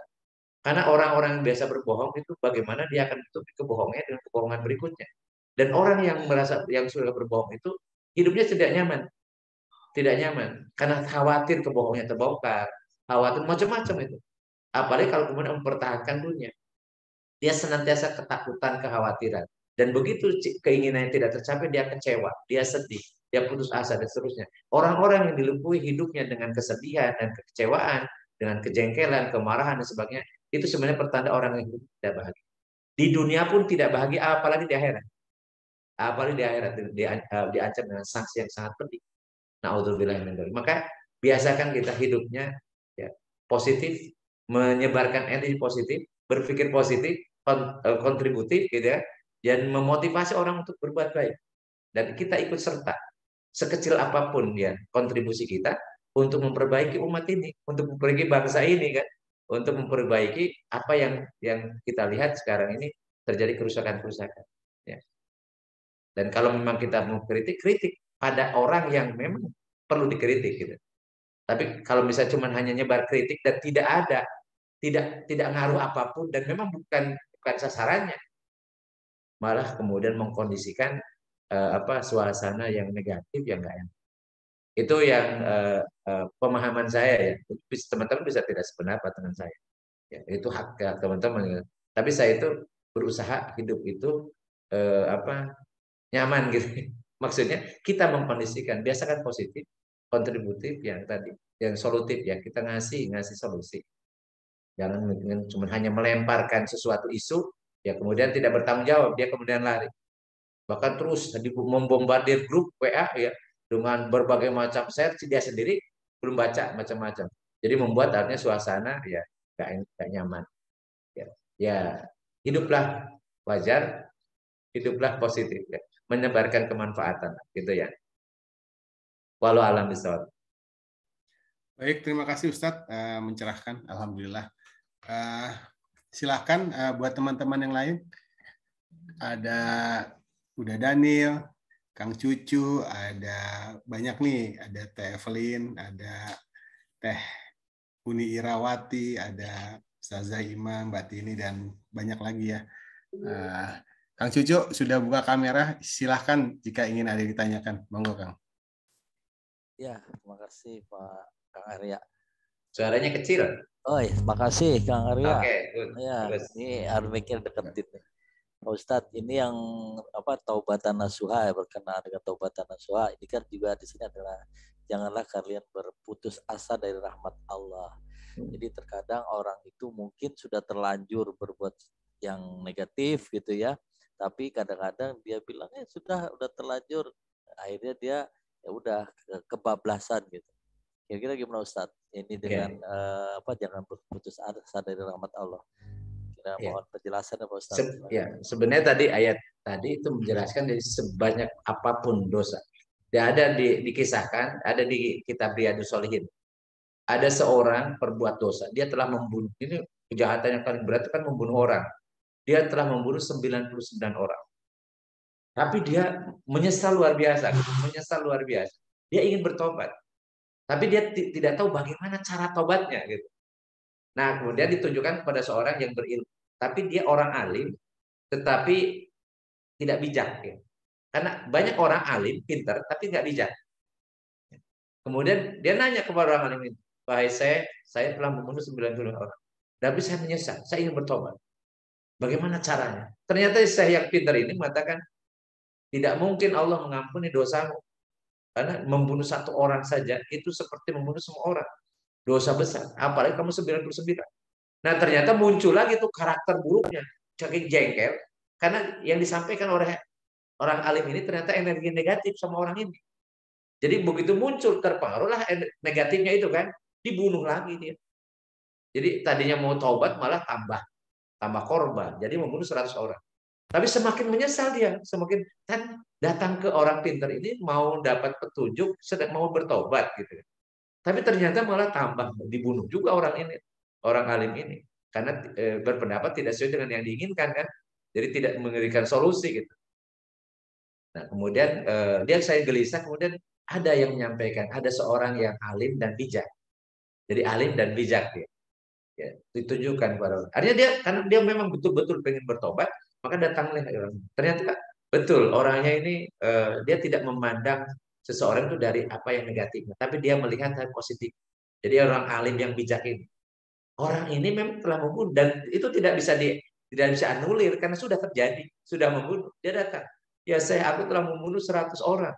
Karena orang-orang yang biasa berbohong itu bagaimana dia akan menutupi kebohongannya dengan kebohongan berikutnya. Dan orang yang sudah berbohong itu hidupnya tidak nyaman karena khawatir kebohongannya terbongkar, khawatir macam-macam itu. Apalagi kalau kemudian mempertahankan dunia, dia senantiasa ketakutan, kekhawatiran. Dan begitu keinginannya tidak tercapai, dia kecewa, dia sedih, dia putus asa, dan seterusnya. Orang-orang yang dilumpuhi hidupnya dengan kesedihan dan kekecewaan, dengan kejengkelan, kemarahan, dan sebagainya, itu sebenarnya pertanda orang yang tidak bahagia. Di dunia pun tidak bahagia, apalagi di akhirat. Apalagi di akhirat, diancam dengan sanksi yang sangat pedih. Na'udzubillah min dzalik. Maka biasakan kita hidupnya ya, positif, menyebarkan energi positif, berpikir positif, kontributif gitu ya, dan memotivasi orang untuk berbuat baik. Dan kita ikut serta sekecil apapun ya kontribusi kita untuk memperbaiki umat ini, untuk memperbaiki bangsa ini kan, untuk memperbaiki apa yang kita lihat sekarang ini terjadi kerusakan-kerusakan. Ya. Dan kalau memang kita mau kritik pada orang yang memang perlu dikritik gitu. Tapi kalau misalnya cuma hanya nyebar kritik dan tidak ngaruh apapun dan memang bukan sasarannya, malah kemudian mengkondisikan suasana yang negatif yang enggak enak. Itu yang pemahaman saya ya. Teman-teman bisa tidak sependapat dengan saya. Ya, itu hak teman-teman. Tapi saya itu berusaha hidup itu nyaman gitu. Maksudnya kita mengkondisikan, biasakan positif, kontributif yang tadi, yang solutif ya, kita ngasih solusi. Jangan cuma hanya melemparkan sesuatu isu, ya kemudian tidak bertanggung jawab, dia kemudian lari. Bahkan terus membombardir grup WA ya dengan berbagai macam share, dia sendiri belum baca macam-macam. Jadi membuat artinya suasana ya gak nyaman. Ya hiduplah wajar, hiduplah positif ya, menyebarkan kemanfaatan gitu ya. Walau alam bisawab. Baik, terima kasih Ustadz mencerahkan. Alhamdulillah. Silahkan buat teman-teman yang lain. Ada Uda Daniel, Kang Cucu, ada banyak nih. Ada Teh Evelyn, ada Teh Uni Irawati, ada Ustazah Imam, Mbak Tini, dan banyak lagi ya. Kang Cucu sudah buka kamera. Silahkan jika ingin ada ditanyakan. Monggo Kang. Ya, terima kasih Pak Kang Arya. Suaranya kecil. Oh ya, terima kasih Kang Arya. Oke, ya, ini harus mikir deketin. Pak Ustadz, ini yang taubatan nasuha, ya, berkenaan dengan taubatan nasuha, ini kan juga di sini adalah janganlah kalian berputus asa dari rahmat Allah. Jadi terkadang orang itu mungkin sudah terlanjur berbuat yang negatif gitu ya, tapi kadang-kadang dia bilangnya sudah terlanjur, akhirnya dia ya udah kebablasan gitu. Kira-kira gimana Ustadz? Ini dengan jangan berputus asa dari rahmat Allah. Mohon penjelasan Pak Ustaz. Sebenarnya tadi ayat tadi itu menjelaskan dari sebanyak apapun dosa. Dia ada dikisahkan, ada di kitab Riyadhus Shalihin. Ada seorang perbuat dosa, dia telah membunuh. Ini kejahatan yang paling berat kan membunuh orang. Dia telah membunuh 99 orang. Tapi dia menyesal luar biasa, Dia ingin bertobat. Tapi dia tidak tahu bagaimana cara tobatnya gitu. Nah, kemudian ditunjukkan kepada seorang yang berilmu. Tapi dia orang alim, tetapi tidak bijak. Ya. Karena banyak orang alim, pintar, tapi nggak bijak. Kemudian dia nanya kepada orang alim itu, "Wahai saya telah membunuh 90 orang. Tapi saya menyesal, saya ingin bertobat. Bagaimana caranya?" Ternyata saya yang pintar ini mengatakan, tidak mungkin Allah mengampuni dosamu. Karena membunuh satu orang saja, itu seperti membunuh semua orang. Dosa besar, apalagi kamu 99. Nah ternyata muncul lagi tuh karakter buruknya, saking jengkel, karena yang disampaikan oleh orang alim ini ternyata energi negatif sama orang ini. Jadi begitu muncul terpengaruhlah negatifnya itu kan, dibunuh lagi dia. Jadi tadinya mau taubat malah tambah korban, jadi membunuh 100 orang. Tapi semakin menyesal dia, semakin kan datang ke orang pintar ini mau dapat petunjuk, sedang mau bertobat gitu. Tapi ternyata malah tambah dibunuh juga orang ini, orang alim ini, karena berpendapat tidak sesuai dengan yang diinginkan kan, jadi tidak memberikan solusi gitu. Nah kemudian saya gelisah, kemudian ada yang menyampaikan, ada seorang yang alim dan bijak, jadi alim dan bijak dia, ya, ditunjukkan kepada orang. Artinya dia karena dia memang betul-betul pengen bertobat, maka datanglah orang. Ternyata betul orangnya ini dia tidak memandang seseorang itu dari apa yang negatif, tapi dia melihat hal positif. Jadi orang alim yang bijak ini, orang ini memang telah membunuh dan itu tidak bisa anulir karena sudah terjadi, sudah membunuh. Dia datang, ya aku telah membunuh 100 orang.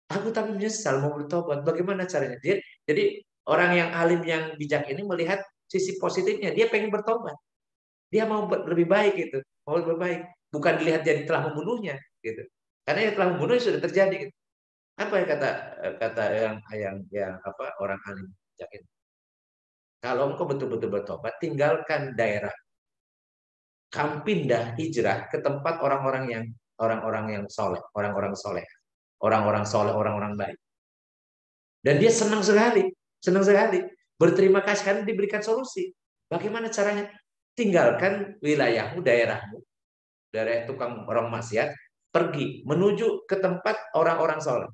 Aku tapi menyesal mau bertobat. Bagaimana caranya? Jadi orang yang alim yang bijak ini melihat sisi positifnya. Dia pengen bertobat. Dia mau lebih baik gitu, mau lebih baik. Bukan dilihat jadi telah membunuhnya gitu. Karena yang telah membunuh sudah terjadi. Gitu. Apa yang kata yang orang alim yakin? Kalau engkau betul-betul bertobat, tinggalkan daerah. Kamu pindah hijrah ke tempat orang-orang yang soleh, orang-orang soleh, orang-orang baik. Dan dia senang sekali, berterima kasih karena diberikan solusi. Bagaimana caranya? Tinggalkan wilayahmu, daerahmu, daerah tukang orang maksiat, pergi menuju ke tempat orang-orang soleh.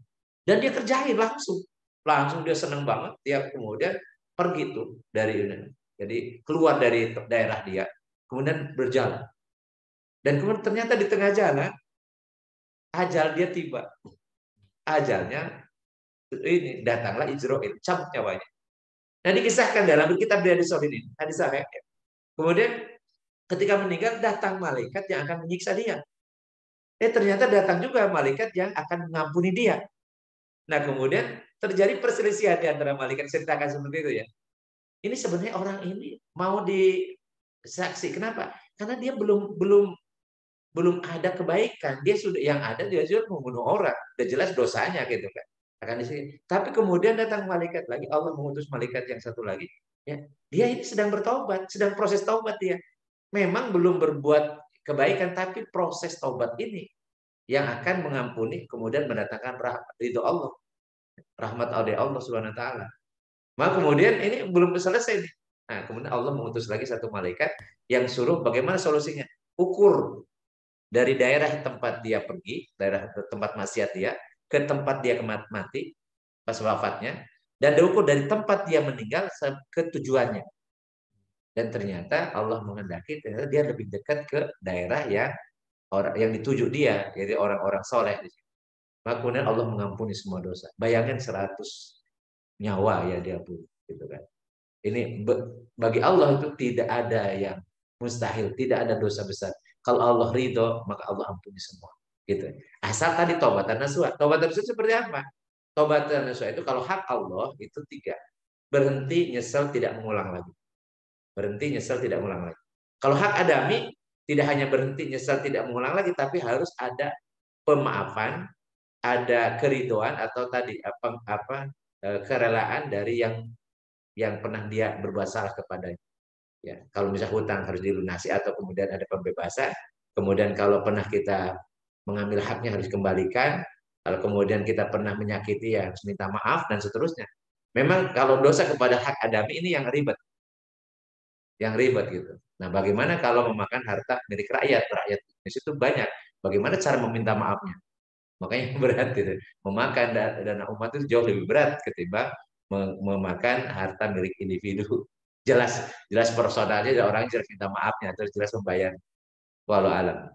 Dan dia kerjain langsung dia senang banget. Dia kemudian pergi tuh dari ini, jadi keluar dari daerah dia, kemudian berjalan. Dan kemudian ternyata di tengah jalan ajal dia tiba. Ajalnya ini datanglah Israil, cabut nyawanya. Nah dikisahkan dalam kitab Riyadhus Shalihin, hadis sahih. Kemudian ketika meninggal datang malaikat yang akan menyiksa dia. Ternyata datang juga malaikat yang akan mengampuni dia. Nah kemudian terjadi perselisihan di antara malaikat, ceritakan seperti itu ya. Ini sebenarnya orang ini mau disaksi. Kenapa? Karena dia belum ada kebaikan. Dia sudah membunuh orang. Udah jelas dosanya gitu kan. Akan di sini. Tapi kemudian datang malaikat lagi, Allah mengutus malaikat yang satu lagi. Ya, dia ini sedang bertobat, sedang proses taubat dia. Memang belum berbuat kebaikan, tapi proses taubat ini yang akan mengampuni, kemudian mendatangkan ridho Allah, rahmat Allah Subhanahu Wa Taala. Maka kemudian ini belum selesai nih. Nah, kemudian Allah mengutus lagi satu malaikat yang suruh bagaimana solusinya. Ukur dari daerah tempat dia pergi, daerah tempat maksiat dia, ke tempat dia mati pas wafatnya, dan diukur dari tempat dia meninggal ke tujuannya. Dan ternyata Allah menghendaki ternyata dia lebih dekat ke daerah yang dituju dia, jadi orang-orang soleh. Maka kemudian Allah mengampuni semua dosa. Bayangin 100 nyawa ya dia bunuh, gitu kan. Ini bagi Allah itu tidak ada yang mustahil, tidak ada dosa besar. Kalau Allah ridho, maka Allah ampuni semua. Gitu. Asal tadi taubatan nasuha. Taubatan nasuha seperti apa? Taubatan nasuha itu kalau hak Allah itu 3. Berhenti, nyesel, tidak mengulang lagi. Berhenti, nyesel, tidak mengulang lagi. Kalau hak adami, tidak hanya berhenti, nyesel, tidak mengulang lagi, tapi harus ada pemaafan, ada keridoan atau tadi kerelaan dari yang pernah dia berbuat salah kepadanya. Ya, kalau misal hutang harus dilunasi atau kemudian ada pembebasan, kemudian kalau pernah kita mengambil haknya harus dikembalikan, kalau kemudian kita pernah menyakiti ya harus minta maaf dan seterusnya. Memang kalau dosa kepada hak adami ini yang ribet gitu. Nah, bagaimana kalau memakan harta milik rakyat? Rakyat Indonesia itu banyak. Bagaimana cara meminta maafnya? Makanya berat gitu. Memakan dana umat itu jauh lebih berat ketimbang memakan harta milik individu. Jelas personalnya ada orang jelas minta maafnya, terus jelas membayar. Walau alam.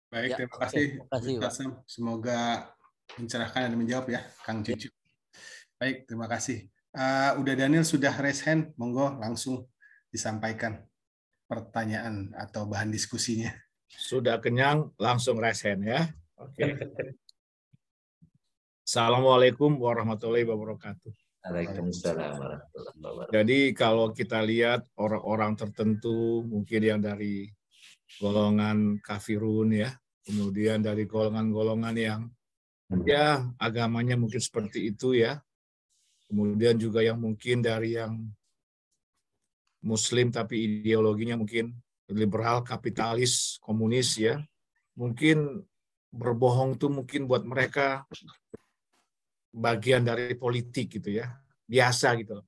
Baik, Ya, terima kasih, terima kasih, Pak. Semoga mencerahkan dan menjawab ya, Kang Cucu. Baik, terima kasih. Udah Daniel sudah raise hand, monggo langsung disampaikan pertanyaan atau bahan diskusinya. Sudah kenyang, langsung raise hand ya. Oke. Assalamualaikum warahmatullahi wabarakatuh. Waalaikumsalam warahmatullahi wabarakatuh. Jadi kalau kita lihat orang-orang tertentu, mungkin yang dari golongan kafirun ya, kemudian dari golongan-golongan yang ya agamanya mungkin seperti itu ya, kemudian juga yang mungkin dari yang Muslim tapi ideologinya mungkin liberal, kapitalis, komunis ya, mungkin berbohong tuh mungkin buat mereka bagian dari politik gitu ya, biasa gitu.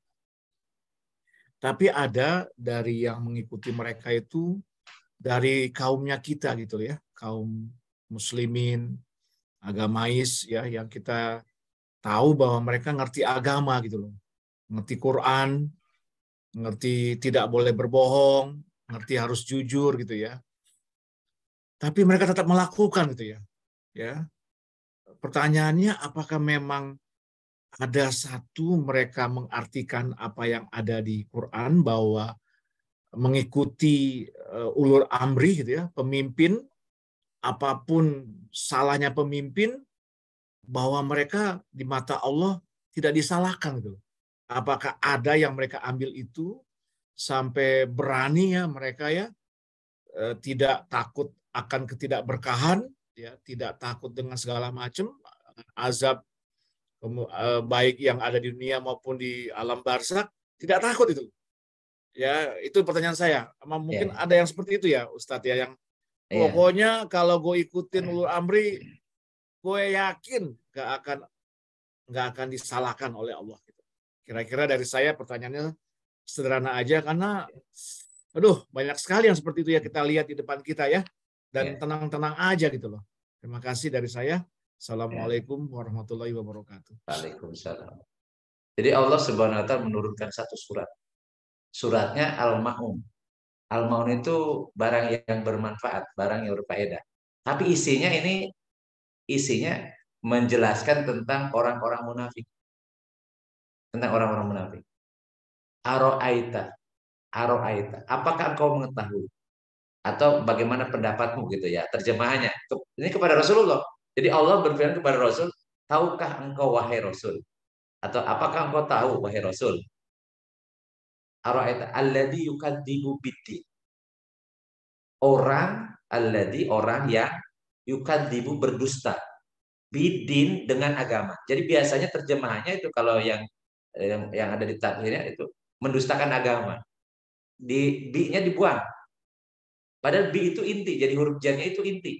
Tapi ada dari yang mengikuti mereka itu dari kaumnya kita gitu ya, kaum muslimin, agamais ya, yang kita tahu bahwa mereka ngerti agama gitu loh, ngerti Quran, ngerti tidak boleh berbohong, ngerti harus jujur gitu ya. Tapi mereka tetap melakukan gitu ya. Ya. Pertanyaannya, apakah memang ada satu mereka mengartikan apa yang ada di Quran bahwa mengikuti ulul amri gitu ya, pemimpin, apapun salahnya pemimpin, bahwa mereka di mata Allah tidak disalahkan gitu. Apakah ada yang mereka ambil itu sampai berani ya mereka ya tidak takut akan ketidakberkahan ya, tidak takut dengan segala macam azab baik yang ada di dunia maupun di alam barzakh, tidak takut itu. Ya, itu pertanyaan saya. Mungkin ada yang seperti itu ya, Ustadz ya, yang pokoknya kalau gue ikutin ulul amri, gue yakin nggak akan disalahkan oleh Allah. Kira-kira dari saya pertanyaannya sederhana aja, karena aduh banyak sekali yang seperti itu ya kita lihat di depan kita ya, dan tenang-tenang aja gitu loh. Terima kasih dari saya. Assalamualaikum warahmatullahi wabarakatuh. Waalaikumsalam. Jadi Allah Subhanahu wa taala menurunkan satu surat. Suratnya Al-Ma'un. Al-Ma'un itu barang yang bermanfaat, barang yang berfaedah. Tapi isinya menjelaskan tentang orang-orang munafik. Tentang orang-orang munafik. Aro'aita. Apakah engkau mengetahui? Atau bagaimana pendapatmu gitu ya. Terjemahannya. Ini kepada Rasulullah. Jadi Allah berfirman kepada Rasul, tahukah engkau wahai Rasul? Atau apakah engkau tahu wahai Rasul? Aro'aita alladzi yukadzibu biddin. Orang yang yukadzibu berdusta. Bidin dengan agama. Jadi biasanya terjemahannya itu kalau yang ada di tafsirnya itu mendustakan agama. Bi-nya dibuang. Padahal bi itu inti, jadi huruf jar-nya itu inti.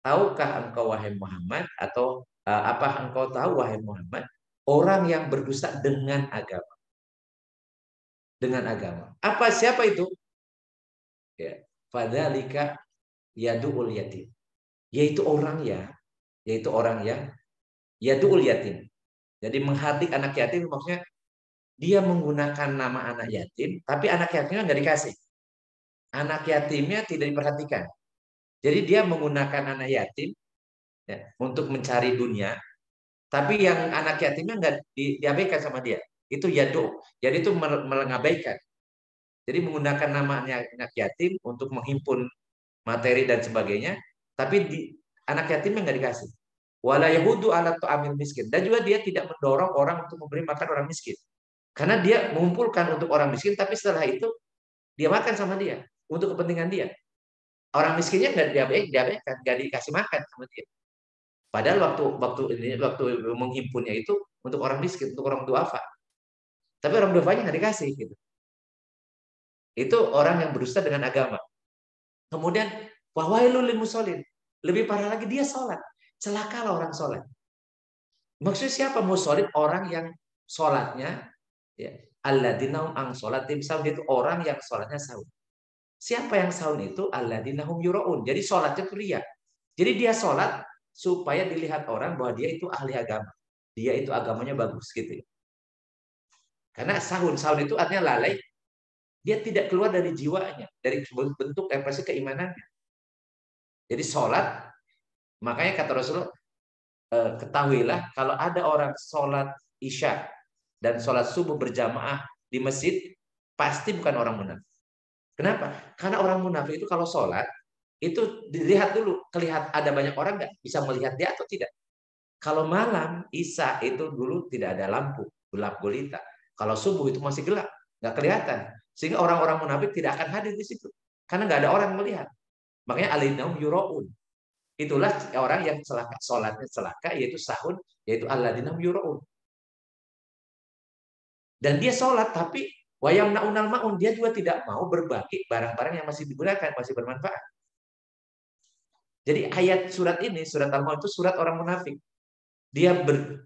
Tahukah engkau wahai Muhammad, atau apa engkau tahu wahai Muhammad, orang yang berdusta dengan agama. Dengan agama. Siapa itu? Ya, fadzalika yadu'ul yatim. Yaitu orang yang yadu'ul yatim. Jadi menghardik anak yatim, maksudnya dia menggunakan nama anak yatim, tapi anak yatimnya nggak dikasih. Anak yatimnya tidak diperhatikan. Jadi dia menggunakan anak yatim ya, untuk mencari dunia, tapi yang anak yatimnya nggak diabaikan sama dia. Itu yadu. Jadi itu mengabaikan. Jadi menggunakan namanya anak yatim untuk menghimpun materi dan sebagainya, tapi anak yatimnya nggak dikasih. Wala yahudu ala ta'amil miskin. Dan juga dia tidak mendorong orang untuk memberi makan orang miskin. Karena dia mengumpulkan untuk orang miskin, tapi setelah itu dia makan sama dia untuk kepentingan dia. Orang miskinnya nggak diabaikan, nggak dikasih makan sama dia. Padahal waktu menghimpunnya itu untuk orang miskin, untuk orang duafa. Tapi orang duafanya nggak dikasih gitu. Itu orang yang berusaha dengan agama. Kemudian wawailul lil musallin. Lebih parah lagi dia sholat. Celakalah orang sholat. Maksudnya siapa musallin? Orang yang sholatnya ya, alladzina ang sholatim sahun, itu orang yang sholatnya sahun. Siapa yang sahun itu? Alladzina hum yuraun. Jadi sholatnya itu riya. Jadi dia sholat supaya dilihat orang bahwa dia itu ahli agama. Dia itu agamanya bagus gitu ya. Karena sahun itu artinya lalai. Dia tidak keluar dari jiwanya, dari bentuk ekspresi keimanannya. Jadi sholat, makanya kata Rasulullah, ketahuilah kalau ada orang sholat isya dan sholat subuh berjamaah di masjid, pasti bukan orang munafik. Kenapa? Karena orang munafik itu kalau sholat, itu dilihat dulu, ada banyak orang nggak bisa melihat dia atau tidak. Kalau malam isya itu dulu tidak ada lampu, gelap gulita. Kalau subuh itu masih gelap, nggak kelihatan. Sehingga orang-orang munafik tidak akan hadir di situ. Karena nggak ada orang yang melihat. Makanya alinahum yuraun. Itulah orang yang celaka, sholatnya celaka, yaitu sahun, yaitu alladinahum yuraun. Dan dia sholat, tapi wayam naunal maun, dia juga tidak mau berbagi barang-barang yang masih digunakan, masih bermanfaat. Jadi ayat surat ini, surat Al-Maun itu surat orang munafik. Dia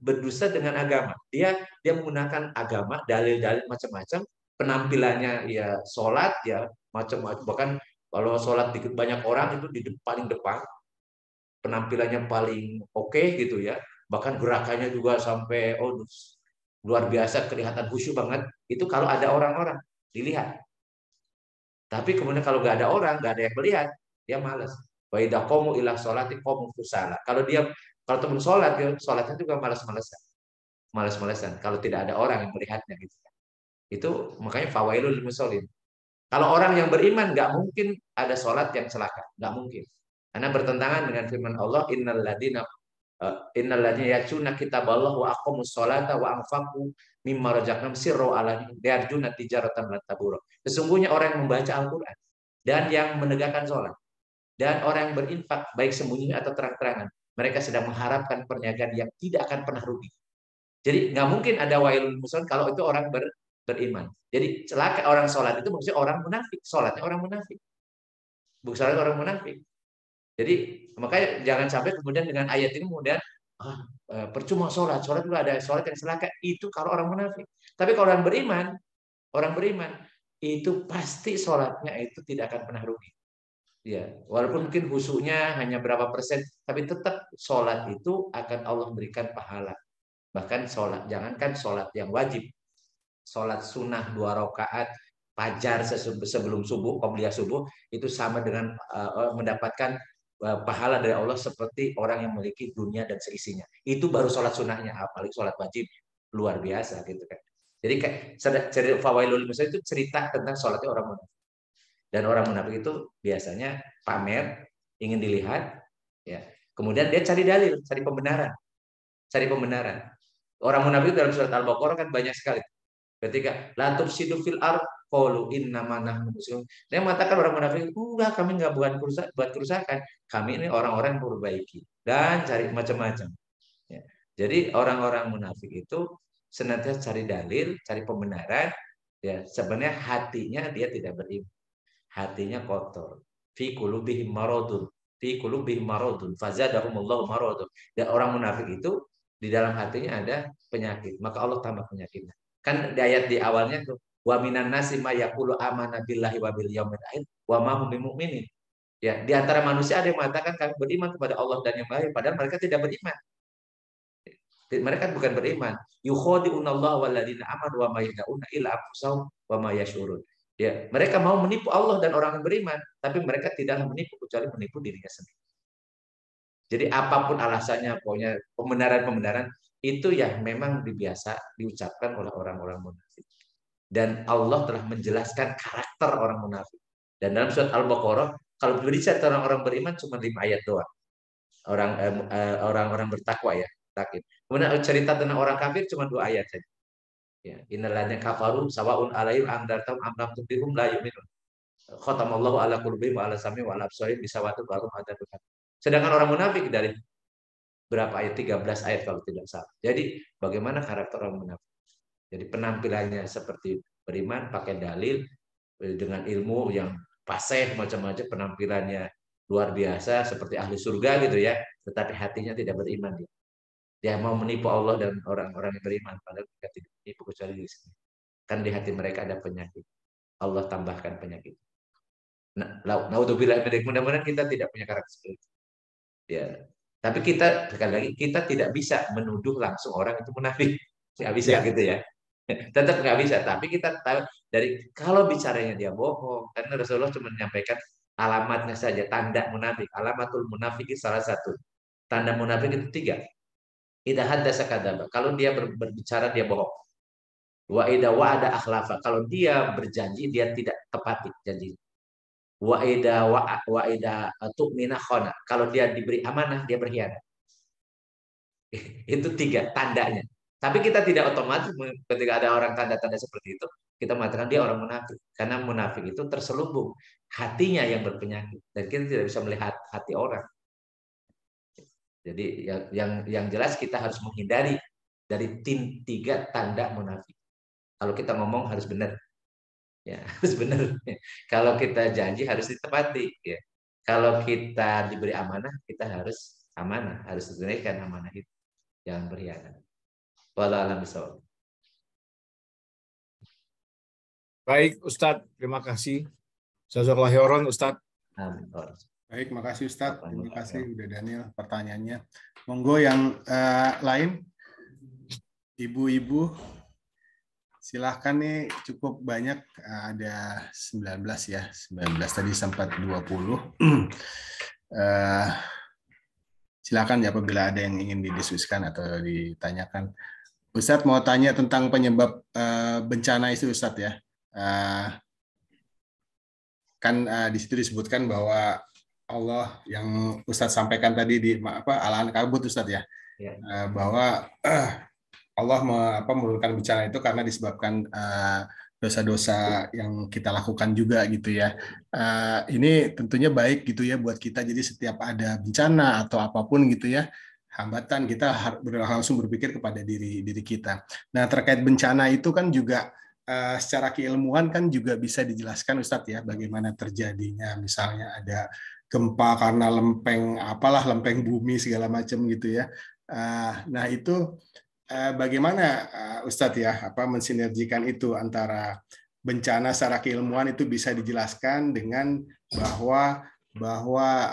berdusta dengan agama. Dia menggunakan agama, dalil-dalil macam-macam. Penampilannya ya sholat ya macam-macam. Bahkan kalau sholat dikit banyak orang itu di paling depan, penampilannya paling oke gitu ya. Bahkan gerakannya juga sampai luar biasa, kelihatan khusyuk banget. Itu kalau ada orang-orang dilihat. Tapi kemudian kalau nggak ada orang, nggak ada yang melihat, dia malas. Wa idza qamu ila sholati qamu kusala. Kalau teman sholat, sholatnya juga malas-malasan. Kalau tidak ada orang yang melihatnya gitu. Itu makanya fawailul lil musallin. Kalau orang yang beriman nggak mungkin ada sholat yang celaka, nggak mungkin. Karena bertentangan dengan firman Allah, innal ladzina yatuna kitaballah wa aqamus sholata wa anfaqu mimma razaqnahum sirra ala yarjuna tijaratan lan tabur. Sesungguhnya orang yang membaca Al-Qur'an dan yang menegakkan sholat dan orang yang berinfak baik sembunyi atau terang-terangan, mereka sedang mengharapkan perniagaan yang tidak akan pernah rugi. Jadi nggak mungkin ada wailul musallin kalau itu orang beriman. Jadi celaka orang sholat itu maksudnya orang munafik. Sholatnya orang munafik. Bukan orang munafik. Jadi makanya jangan sampai kemudian dengan ayat ini kemudian percuma sholat juga ada sholat yang celaka. Itu kalau orang munafik. Tapi kalau orang beriman itu pasti sholatnya itu tidak akan pernah rugi. Ya, walaupun mungkin khusyuknya hanya berapa persen, tapi tetap sholat itu akan Allah berikan pahala. Bahkan sholat, jangankan sholat yang wajib, sholat sunnah 2 rakaat fajar sebelum subuh, qobliyah subuh, itu sama dengan mendapatkan pahala dari Allah seperti orang yang memiliki dunia dan seisinya. Itu baru sholat sunnahnya, apalagi sholat wajib, luar biasa gitu kan. Jadi cerita fawailul musallin itu cerita tentang sholatnya orang munafik. Dan orang munafik itu biasanya pamer, ingin dilihat, ya. Kemudian dia cari dalil, cari pembenaran. Orang munafik dalam surat Al-Baqarah kan banyak sekali. Ketika la tufsidu fil ard qalu innama nahnu muslimun. Dia mengatakan orang munafik, enggak, kami enggak buat kerusakan. Kami ini orang-orang yang memperbaiki dan cari macam-macam. Ya. Jadi orang-orang munafik itu senantiasa cari dalil, cari pembenaran. Ya, sebenarnya hatinya dia tidak beriman. Hatinya kotor. Fi qulubihim maradun. Fazadahumullahu maradun. Dan orang munafik itu di dalam hatinya ada penyakit. Maka Allah tambah penyakitnya. Kan di ayat di awalnya tuh, wa minan nasi ma yaqulu amanna billahi wa bil yaumil akhir wa ma hum bimumin. Ya, di antara manusia ada yang mengatakan kami beriman kepada Allah dan yang lain, padahal mereka tidak beriman. Mereka bukan beriman. Yukhadi'unallaha walladzina amanu wa ma yad'una illa anfusahum wa ma yash'urun. Ya, mereka mau menipu Allah dan orang yang beriman, tapi mereka tidak menipu kecuali menipu dirinya sendiri. Jadi apapun alasannya, pokoknya pembenaran itu ya memang biasa diucapkan oleh orang-orang munafik. Dan Allah telah menjelaskan karakter orang munafik. Dan dalam surat Al-Baqarah, kalau berbicara tentang orang beriman cuma 5 ayat doang. Orang-orang bertakwa ya, takut. Kemudian cerita tentang orang kafir cuma 2 ayat saja. Ya, innalladzina kafaru sawaun alaihim andartum am lam tunzirhum la yu'minun. Khatamallahu ala qulubihim wa ala sam'ihim wa ala absarihim bisawatu barum adzabun. Sedangkan orang munafik dari berapa ayat? 13 ayat kalau tidak salah. Jadi bagaimana karakter orang munafik? Jadi penampilannya seperti beriman pakai dalil dengan ilmu yang fasih macam-macam, penampilannya luar biasa seperti ahli surga gitu ya, tetapi hatinya tidak beriman dia. Dia mau menipu Allah dan orang-orang yang beriman, padahal mereka tidak menipu kecuali di sini. Kan di hati mereka ada penyakit. Allah tambahkan penyakit. Nah, naudzubillah, mudah-mudahan kita tidak punya karakter seperti itu. Ya. Tapi kita sekali lagi kita tidak bisa menuduh langsung orang itu munafik. Nggak bisa gitu ya. Tetap nggak bisa. Tapi kita tahu dari kalau bicaranya dia bohong, karena Rasulullah cuma menyampaikan alamatnya saja, tanda munafik. Alamatul munafik itu salah satu. Tanda munafik itu 3. Idza haddasa kadzaba. Kalau dia berbicara dia bohong. Wa idza wa'ada akhlafa. Kalau dia berjanji dia tidak tepati janji. Wa idza tu'mina khana. Kalau dia diberi amanah dia berkhianat. Itu 3 tandanya. Tapi kita tidak otomatis ketika ada orang tanda-tanda seperti itu kita mengatakan dia orang munafik, karena munafik itu terselubung hatinya yang berpenyakit dan kita tidak bisa melihat hati orang. Jadi yang jelas kita harus menghindari dari 3 tanda munafik. Kalau kita ngomong harus benar, ya harus benar. Kalau kita janji harus ditepati, ya. Kalau kita diberi amanah kita harus amanah, harus tunaikan amanah itu, jangan berkhianat. Wallahu a'lam bishawab. Baik, Ustadz, terima kasih. Jazakallahu khairan, Ustadz. Amin. Baik, makasih Ustadz. Terima kasih udah Daniel pertanyaannya. Monggo yang lain, ibu-ibu, silahkan nih, cukup banyak, ada 19 ya, 19 tadi sempat 20. Silakan ya apabila ada yang ingin didiskusikan atau ditanyakan. Ustadz mau tanya tentang penyebab bencana itu Ustadz ya. Kan di situ disebutkan bahwa Allah yang Ustadz sampaikan tadi di Al-Ankabut Ustadz ya, bahwa Allah menurunkan bencana itu karena disebabkan dosa-dosa yang kita lakukan juga gitu ya. Ini tentunya baik gitu ya buat kita. Jadi setiap ada bencana atau apapun gitu ya, hambatan kita langsung berpikir kepada diri kita. Nah terkait bencana itu kan juga secara keilmuan kan juga bisa dijelaskan Ustadz ya, bagaimana terjadinya misalnya ada gempa karena lempeng bumi segala macam gitu ya. Nah itu bagaimana Ustadz ya mensinergikan itu antara bencana secara keilmuan itu bisa dijelaskan dengan bahwa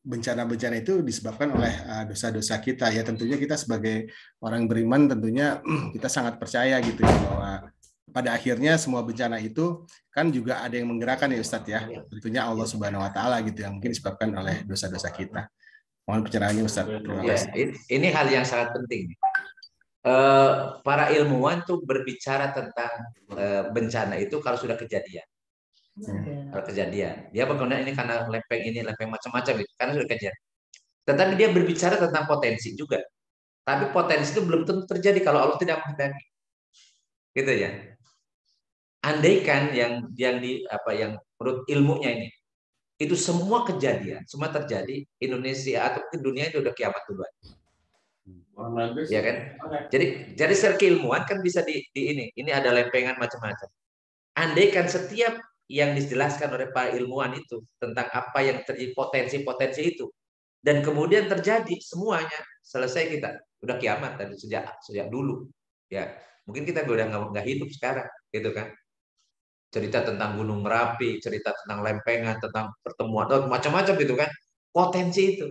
bencana-bencana itu disebabkan oleh dosa-dosa kita ya. Tentunya kita sebagai orang beriman tentunya kita sangat percaya gitu ya bahwa pada akhirnya semua bencana itu kan juga ada yang menggerakkan ya Ustadz ya, tentunya Allah Subhanahu Wa Taala gitu yang mungkin disebabkan oleh dosa-dosa kita. Mohon pencerahannya Ustadz. Ya, ini hal yang sangat penting. Para ilmuwan tuh berbicara tentang bencana itu kalau sudah kejadian. Kalau kejadian, dia berkena ini karena lempeng macam-macam itu karena sudah kejadian. Tetapi dia berbicara tentang potensi juga. Tapi potensi itu belum tentu terjadi kalau Allah tidak menghendaki. Gitu ya. Andaikan yang menurut ilmunya ini itu semua kejadian, semua terjadi, Indonesia atau dunia itu udah kiamat duluan. Ya kan? Jadi secara keilmuan kan bisa ini ada lempengan macam-macam. Andaikan setiap yang dijelaskan oleh para ilmuwan itu tentang apa yang terjadi, potensi-potensi itu, dan kemudian terjadi semuanya, selesai kita udah kiamat tadi sejak dulu. Ya, mungkin kita udah nggak hidup sekarang, gitu kan? Cerita tentang Gunung Merapi, cerita tentang lempengan, tentang pertemuan, macam-macam gitu kan, potensi itu.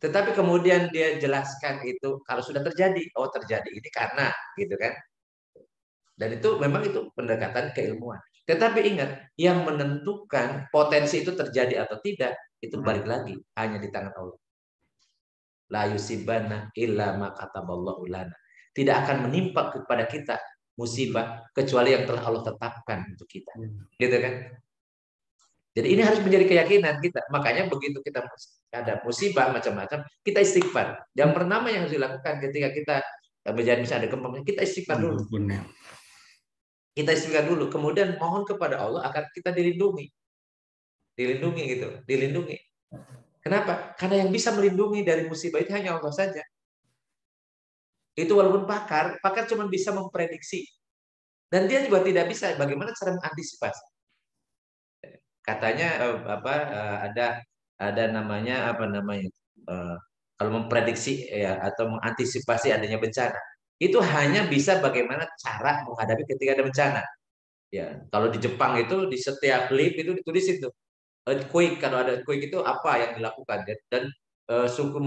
Tetapi kemudian dia jelaskan itu kalau sudah terjadi, terjadi ini karena, gitu kan? Dan itu memang itu pendekatan keilmuan. Tetapi ingat, yang menentukan potensi itu terjadi atau tidak, itu balik lagi hanya di tangan Allah. La yusibanna illa ma kataballahu lana. Tidak akan menimpa kepada kita musibah kecuali yang telah Allah tetapkan untuk kita. Gitu kan? Jadi ini harus menjadi keyakinan kita. Makanya begitu kita ada musibah macam-macam, kita istighfar. Yang pertama yang harus dilakukan ketika kita misalnya ada gempa, kita istighfar dulu. Kita istighfar dulu. Kemudian mohon kepada Allah agar kita dilindungi. Dilindungi gitu. Dilindungi. Kenapa? Karena yang bisa melindungi dari musibah itu hanya Allah saja. Itu walaupun pakar cuma bisa memprediksi. Dan dia juga tidak bisa bagaimana cara mengantisipasi. Katanya ada namanya kalau memprediksi ya atau mengantisipasi adanya bencana. Itu hanya bisa bagaimana cara menghadapi ketika ada bencana. Ya, kalau di Jepang itu di setiap lift itu ditulis itu earthquake, kalau ada earthquake itu apa yang dilakukan dan suku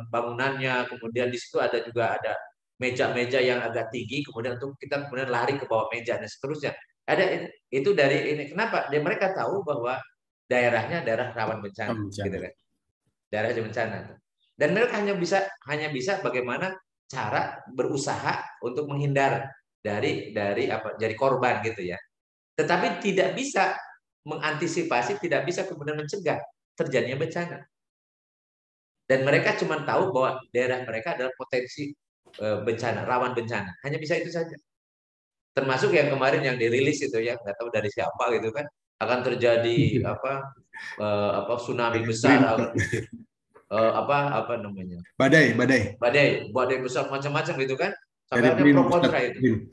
bangunannya, kemudian di situ juga ada meja-meja yang agak tinggi, kemudian untuk kita kemudian lari ke bawah meja dan seterusnya. Ada itu dari ini. Kenapa? Dan mereka tahu bahwa daerahnya daerah rawan bencana, gitu kan? Daerah bencana. Dan mereka hanya bisa bagaimana cara berusaha untuk menghindar dari korban gitu ya. Tetapi tidak bisa mengantisipasi, tidak bisa kemudian mencegah terjadinya bencana. Dan mereka cuma tahu bahwa daerah mereka adalah potensi bencana, rawan bencana. Hanya bisa itu saja. Termasuk yang kemarin yang dirilis itu ya, nggak tahu dari siapa gitu kan, akan terjadi tsunami besar, apa namanya? Badai besar macam-macam gitu kan. Sampai ada pro kontra itu.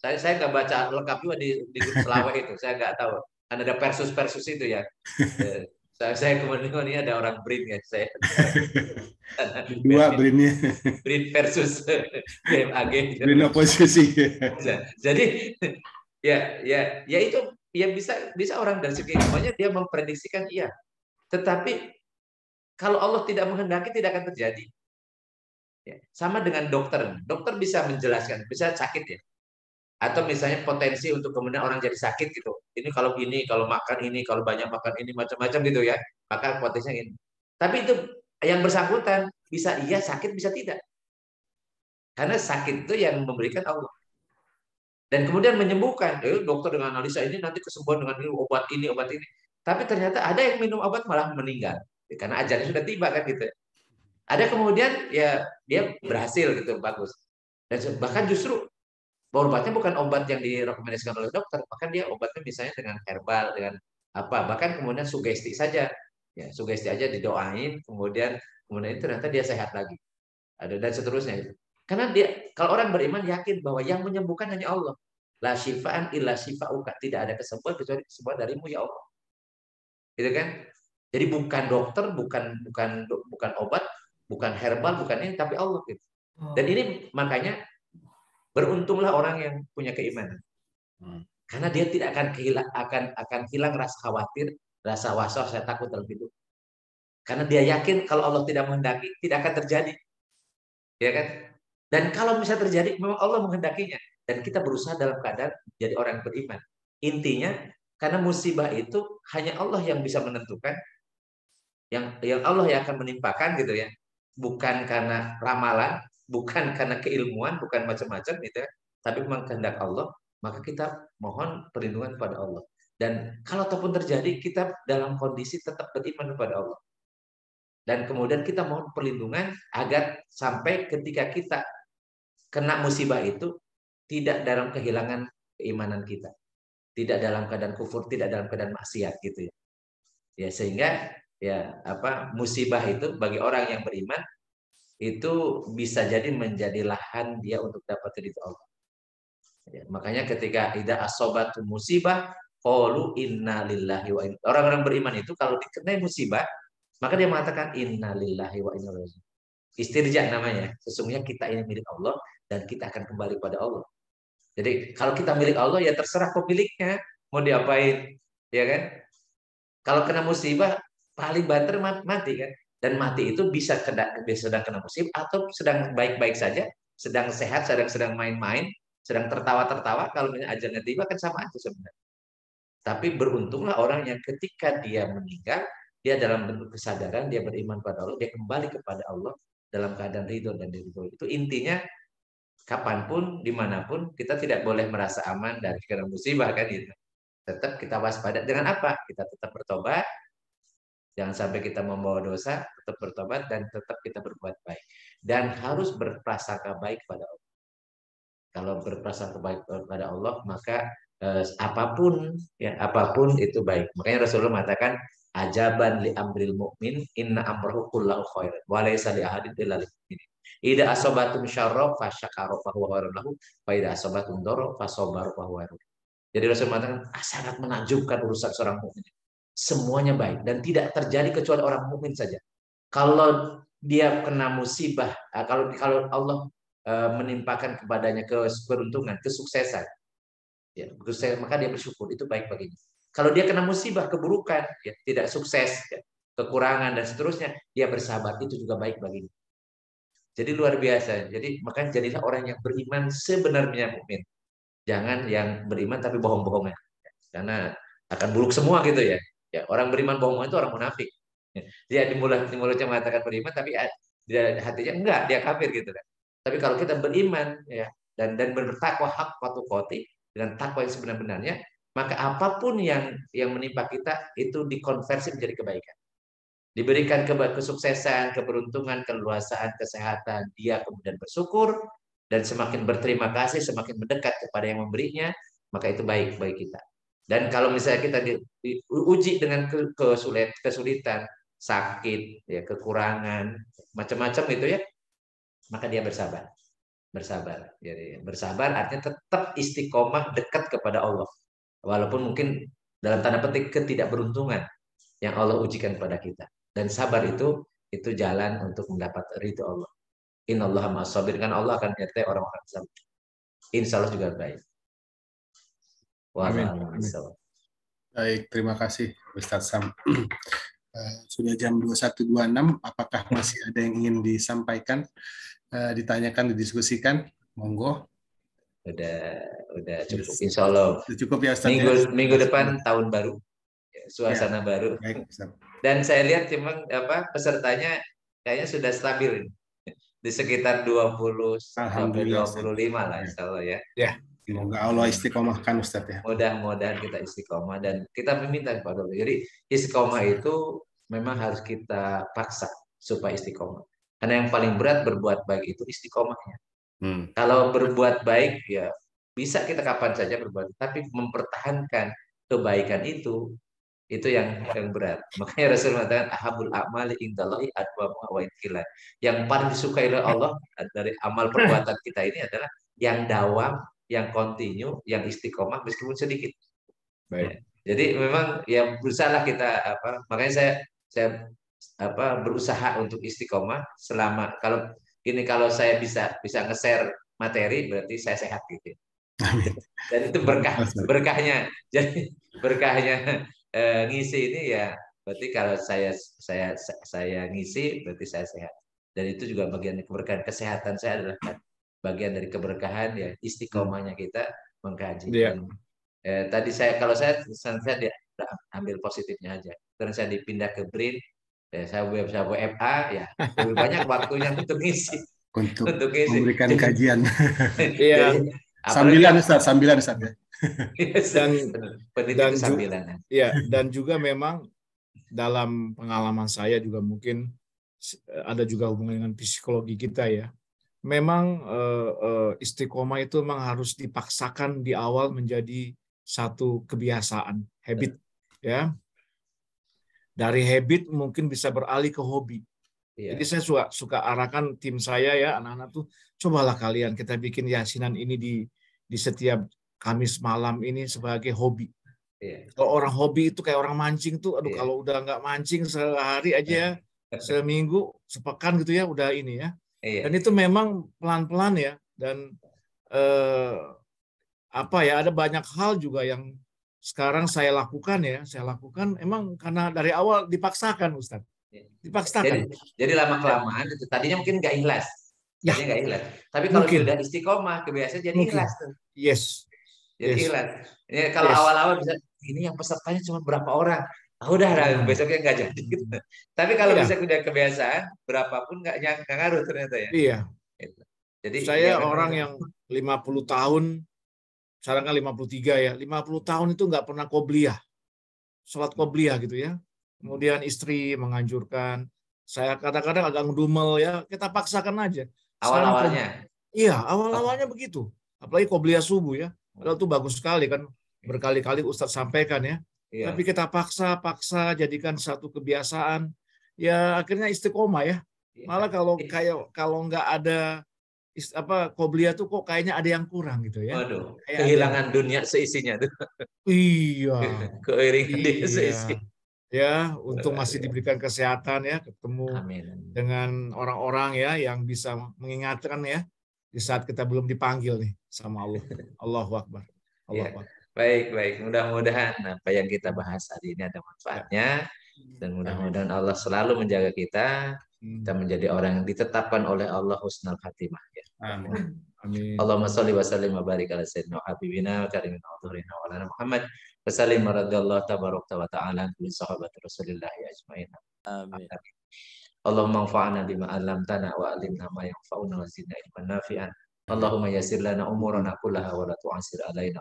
Saya nggak baca lengkap juga di grup Selawek itu, saya nggak tahu. Kan ada versus itu ya. Saya kemudian ini ada orang BRIN ya, saya. Dua BRIN-nya. BRIN versus BMAG. BRIN oposisi. Jadi ya itu ya bisa orang dari segi ilmunya dia memprediksikan iya. Tetapi kalau Allah tidak menghendaki tidak akan terjadi. Ya, sama dengan dokter. Dokter bisa menjelaskan, bisa sakit ya. Atau misalnya potensi untuk kemudian orang jadi sakit gitu. Ini kalau makan ini, kalau banyak makan ini macam-macam gitu ya, maka potensinya ini. Tapi itu yang bersangkutan bisa iya sakit, bisa tidak. Karena sakit itu yang memberikan Allah. Dan kemudian menyembuhkan. Dokter dengan analisa ini nanti kesembuhan dengan ini, obat ini, obat ini. Tapi ternyata ada yang minum obat malah meninggal. Karena ajalnya sudah tiba kan gitu. Ada kemudian ya dia berhasil gitu, bagus. Dan bahkan justru obatnya bukan obat yang direkomendasikan oleh dokter, bahkan dia obatnya misalnya dengan herbal, dengan apa, bahkan kemudian sugesti saja, ya sugesti aja didoain, kemudian itu ternyata dia sehat lagi, ada dan seterusnya itu. Karena kalau orang beriman yakin bahwa yang menyembuhkan hanya Allah, la syifaan illa syifauka, tidak ada kesembuhan kecuali kesembuhan darimu ya Allah, gitu kan? Jadi bukan dokter, bukan obat, bukan herbal, bukan ini, tapi Allah gitu. Dan ini makanya beruntunglah orang yang punya keimanan. Karena dia tidak akan hilang rasa khawatir, rasa was-was, saya takut dalam hidup. Karena dia yakin kalau Allah tidak menghendaki, tidak akan terjadi. Ya kan? Dan kalau bisa terjadi, memang Allah menghendakinya. Dan kita berusaha dalam keadaan jadi orang yang beriman. Intinya, karena musibah itu hanya Allah yang bisa menentukan, yang Allah yang akan menimpakan gitu ya. Bukan karena ramalan, bukan karena keilmuan, bukan macam-macam gitu ya. Tapi memang kehendak Allah, maka kita mohon perlindungan kepada Allah. Dan kalau ataupun terjadi, kita dalam kondisi tetap beriman kepada Allah. Dan kemudian kita mohon perlindungan agar sampai ketika kita kena musibah itu tidak dalam kehilangan keimanan kita. Tidak dalam keadaan kufur, tidak dalam keadaan maksiat gitu ya. Ya sehingga musibah itu bagi orang yang beriman itu bisa jadi menjadi lahan dia untuk dapat ridho Allah. Ya, makanya ketika idza asobatu musibah qalu inna lillahi wa inna. Orang-orang beriman itu kalau dikenai musibah maka dia mengatakan inna lillahi wa inna ilaihi raji'un. Istirja namanya. Sesungguhnya kita ini milik Allah dan kita akan kembali pada Allah. Jadi kalau kita milik Allah ya terserah pemiliknya mau diapain, ya kan? Kalau kena musibah paling banter mati kan? Dan mati itu bisa sedang kena musibah atau sedang baik-baik saja, sedang sehat, sedang main-main, sedang tertawa-tertawa. Kalau ajalnya tiba kan sama aja sebenarnya. Tapi beruntunglah orang yang ketika dia meninggal, dia dalam bentuk kesadaran, dia beriman pada Allah, dia kembali kepada Allah dalam keadaan ridho dan ridho. Itu intinya kapanpun, dimanapun, kita tidak boleh merasa aman dari kena musibah kan itu. Tetap kita waspada. Dengan apa? Kita tetap bertobat. Jangan sampai kita membawa dosa, tetap bertobat dan tetap kita berbuat baik. Dan harus berprasangka baik pada Allah. Kalau berprasangka baik kepada Allah, maka apapun itu baik. Makanya Rasulullah mengatakan, ajaban li amril mu'min inna amrahu kullahu khairan wa laysa li ahadin illa lil mu'min. Idza asabatum syarra fasyakara fa huwa khairun lahu wa idza asabatum darra fasabaru fa huwa khairun. Jadi Rasul mengatakan sangat menakjubkan urusan seorang mukmin. Semuanya baik dan tidak terjadi kecuali orang mukmin saja. Kalau dia kena musibah, kalau Allah menimpakan kepadanya keberuntungan, kesuksesan, ya, maka dia bersyukur, itu baik baginya. Kalau dia kena musibah, keburukan, ya, tidak sukses, ya, kekurangan dan seterusnya, dia bersabar, itu juga baik baginya. Jadi luar biasa. Jadi makanya jadilah orang yang beriman sebenarnya mukmin. Jangan yang beriman tapi bohong-bohongan, karena akan buruk semua gitu ya. Ya, orang beriman bohong itu orang munafik. Dia di mulutnya mengatakan beriman tapi di hatinya enggak, dia kafir gitu kan. Tapi kalau kita beriman ya dan bertakwa hak tuqati dengan takwa yang sebenar-benarnya, maka apapun yang menimpa kita itu dikonversi menjadi kebaikan. Diberikan kesuksesan, keberuntungan, keluasaan, kesehatan, dia kemudian bersyukur dan semakin berterima kasih, semakin mendekat kepada yang memberinya, maka itu baik bagi kita. Dan kalau misalnya kita diuji dengan kesulitan, sakit, ya, kekurangan, macam-macam itu ya, maka dia bersabar. Jadi bersabar artinya tetap istiqomah dekat kepada Allah. Walaupun mungkin dalam tanda petik ketidakberuntungan yang Allah ujikan kepada kita. Dan sabar itu jalan untuk mendapat ridho Allah. Innallaha ma'as-sabir, kan Allah akan menyertai orang-orang sabar. Insya Allah juga baik. Amin. Baik, terima kasih Ustaz Sam. Sudah jam 21.26, apakah masih ada yang ingin disampaikan, ditanyakan, didiskusikan? Monggo. Udah cukup. Insya Allah. Cukup ya Ustaz. Minggu depan tahun baru, suasana baru. Baik, Ustaz. Dan saya lihat memang pesertanya kayaknya sudah stabil di sekitar 20 sampai 25 lah, insya Allah ya. Ya. Semoga Allah istiqomahkan Ustaz ya. Mudah-mudahan kita istiqomah dan kita meminta kepada Allah. Jadi istiqomah itu memang harus kita paksa supaya istiqomah. Karena yang paling berat berbuat baik itu istiqomahnya. Kalau berbuat baik ya bisa kita kapan saja berbuat, tapi mempertahankan kebaikan itu yang berat. Makanya Rasul mengatakan ahabul a'mali indallahi adwamuha wa inqilan. Yang paling disukai oleh Allah dari amal perbuatan kita ini adalah yang dawam, yang kontinu, yang istiqomah meskipun sedikit. Baik. Ya. Jadi memang ya berusaha kita makanya saya berusaha untuk istiqomah selama kalau saya bisa nge-share materi berarti saya sehat gitu. Dan itu berkahnya. Jadi berkahnya ngisi ini ya berarti kalau saya ngisi berarti saya sehat. Dan itu juga bagian dari keberkahan. Kesehatan saya adalah bagian dari keberkahan ya, istiqomahnya kita mengkaji. Yeah. Dan, tadi saya ambil positifnya aja. Karena saya dipindah ke BRIN, saya WFA ya lebih banyak waktunya untuk ngisi. Untuk memberikan kajian. Iya. Sambilan Ustaz ya. Dan juga memang dalam pengalaman saya juga mungkin ada juga hubungan dengan psikologi kita ya. Memang istiqomah itu memang harus dipaksakan di awal menjadi satu kebiasaan, habit ya. Dari habit mungkin bisa beralih ke hobi. Jadi saya suka arahkan tim saya ya, anak-anak tuh cobalah kalian kita bikin yasinan ini di setiap Kamis malam ini sebagai hobi. Kalau orang hobi itu kayak orang mancing tuh, aduh kalau udah nggak mancing sehari aja, seminggu, sepekan gitu ya, udah ini ya. Dan itu memang pelan-pelan ya. Dan ada banyak hal juga yang sekarang saya lakukan emang karena dari awal dipaksakan Ustaz. Dipaksakan. Jadi lama-kelamaan itu tadinya mungkin nggak ikhlas. Ya. Nggak ikhlas. Tapi kalau sudah istiqomah kebiasaan jadi ikhlas tuh. Yes. Jadi ikhlas. Ya, kalau awal-awal bisa ini yang pesertanya cuma berapa orang. Udah besoknya nggak jadi. Tapi kalau bisa udah kebiasaan berapapun nggak ngaruh ternyata ya. Iya. Jadi saya ya, orang yang 50 tahun, sekarang kan 53 ya, 50 tahun itu nggak pernah qobliyah, sholat qobliyah gitu ya. Kemudian istri menganjurkan, saya kadang-kadang agak ngedumel ya, kita paksakan aja. Sekarang awal-awalnya. iya, awal-awalnya begitu. Apalagi qobliyah subuh ya. Padahal itu bagus sekali kan, berkali-kali Ustadz sampaikan ya. Iya. Tapi kita paksa jadikan satu kebiasaan. Ya akhirnya istiqomah ya. Malah kalau nggak ada qobliyah tuh kok kayaknya ada yang kurang gitu ya. Waduh, Kayak kehilangan dunia seisinya tuh. Iya. Keiringan dia Iya. seisi. Ya, untung masih diberikan kesehatan ya, ketemu Amin. dengan orang-orang ya yang bisa mengingatkan ya di saat kita belum dipanggil nih sama Allah. Allahu Akbar. Ya. Allahu Akbar. Baik. Mudah-mudahan apa yang kita bahas hari ini ada manfaatnya. Dan mudah-mudahan Allah selalu menjaga kita menjadi orang yang ditetapkan oleh Allah husnul khatimah ya. Amin. Amin. Allahumma sholli wa sallim wa barik ala sayyidina habibina karimin hudurina wa ala Muhammad wa sallim radhiyallahu tabarak wa ta'ala li sahabati Rasulillah ajmain. Amin. Allahumma anfa'na bima 'allamtana wa 'allimna ma yanfa'una wa zidna ilman nafi'an. Allahumma yassir lana umurana kullaha wa la tu'assir alaina.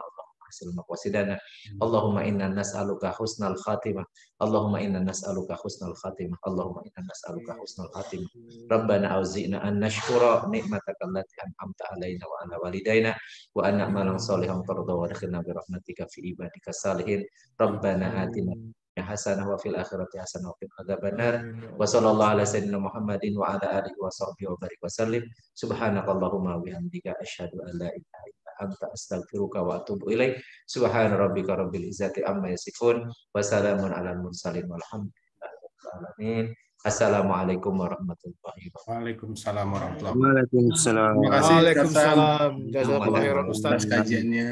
Allahumma inna nas'aluka husnal khatimah. Allahumma inna nas'aluka husnal khatimah. Allahumma inna nas'aluka husnal khatimah. Rabbana auzi'na an nashkura ni'mataka allati an'amta alaina wa ala walidaina wa an na'malan shalihan tarda wa adkhilna bi rahmatika fi ibadika salihin. Rabbana atina hasanah wa fil akhirati hasanah wa qina adzabannar. Wa sallallahu ala sayyidina Muhammadin wa ala alihi wa sahbihi wa barik wa sallim. Subhanakallahumma wa bihamdika asyhadu an la ilaha illa anta astaghfiruka wa atubu ilaik. Subhana rabbika rabbil izzati amma yasifun wa salamun alal mursalin walhamdulillahi rabbil alamin. Assalamualaikum warahmatullahi wabarakatuh. Waalaikumsalam warahmatullahi wabarakatuh. Waalaikumsalam. Terima kasih Waalaikumsalam. Jazakallahu khairan Ustaz. atas kajiannya.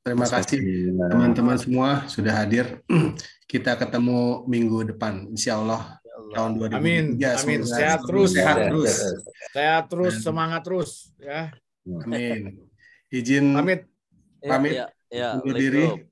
Terima kasih teman-teman semua sudah hadir. Kita ketemu minggu depan, insya Allah tahun 2023. Amin. Amin. Sehat terus. Sehat terus, semangat terus ya. Amin. Izin Pamit. Pamit. Ya, Undur diri.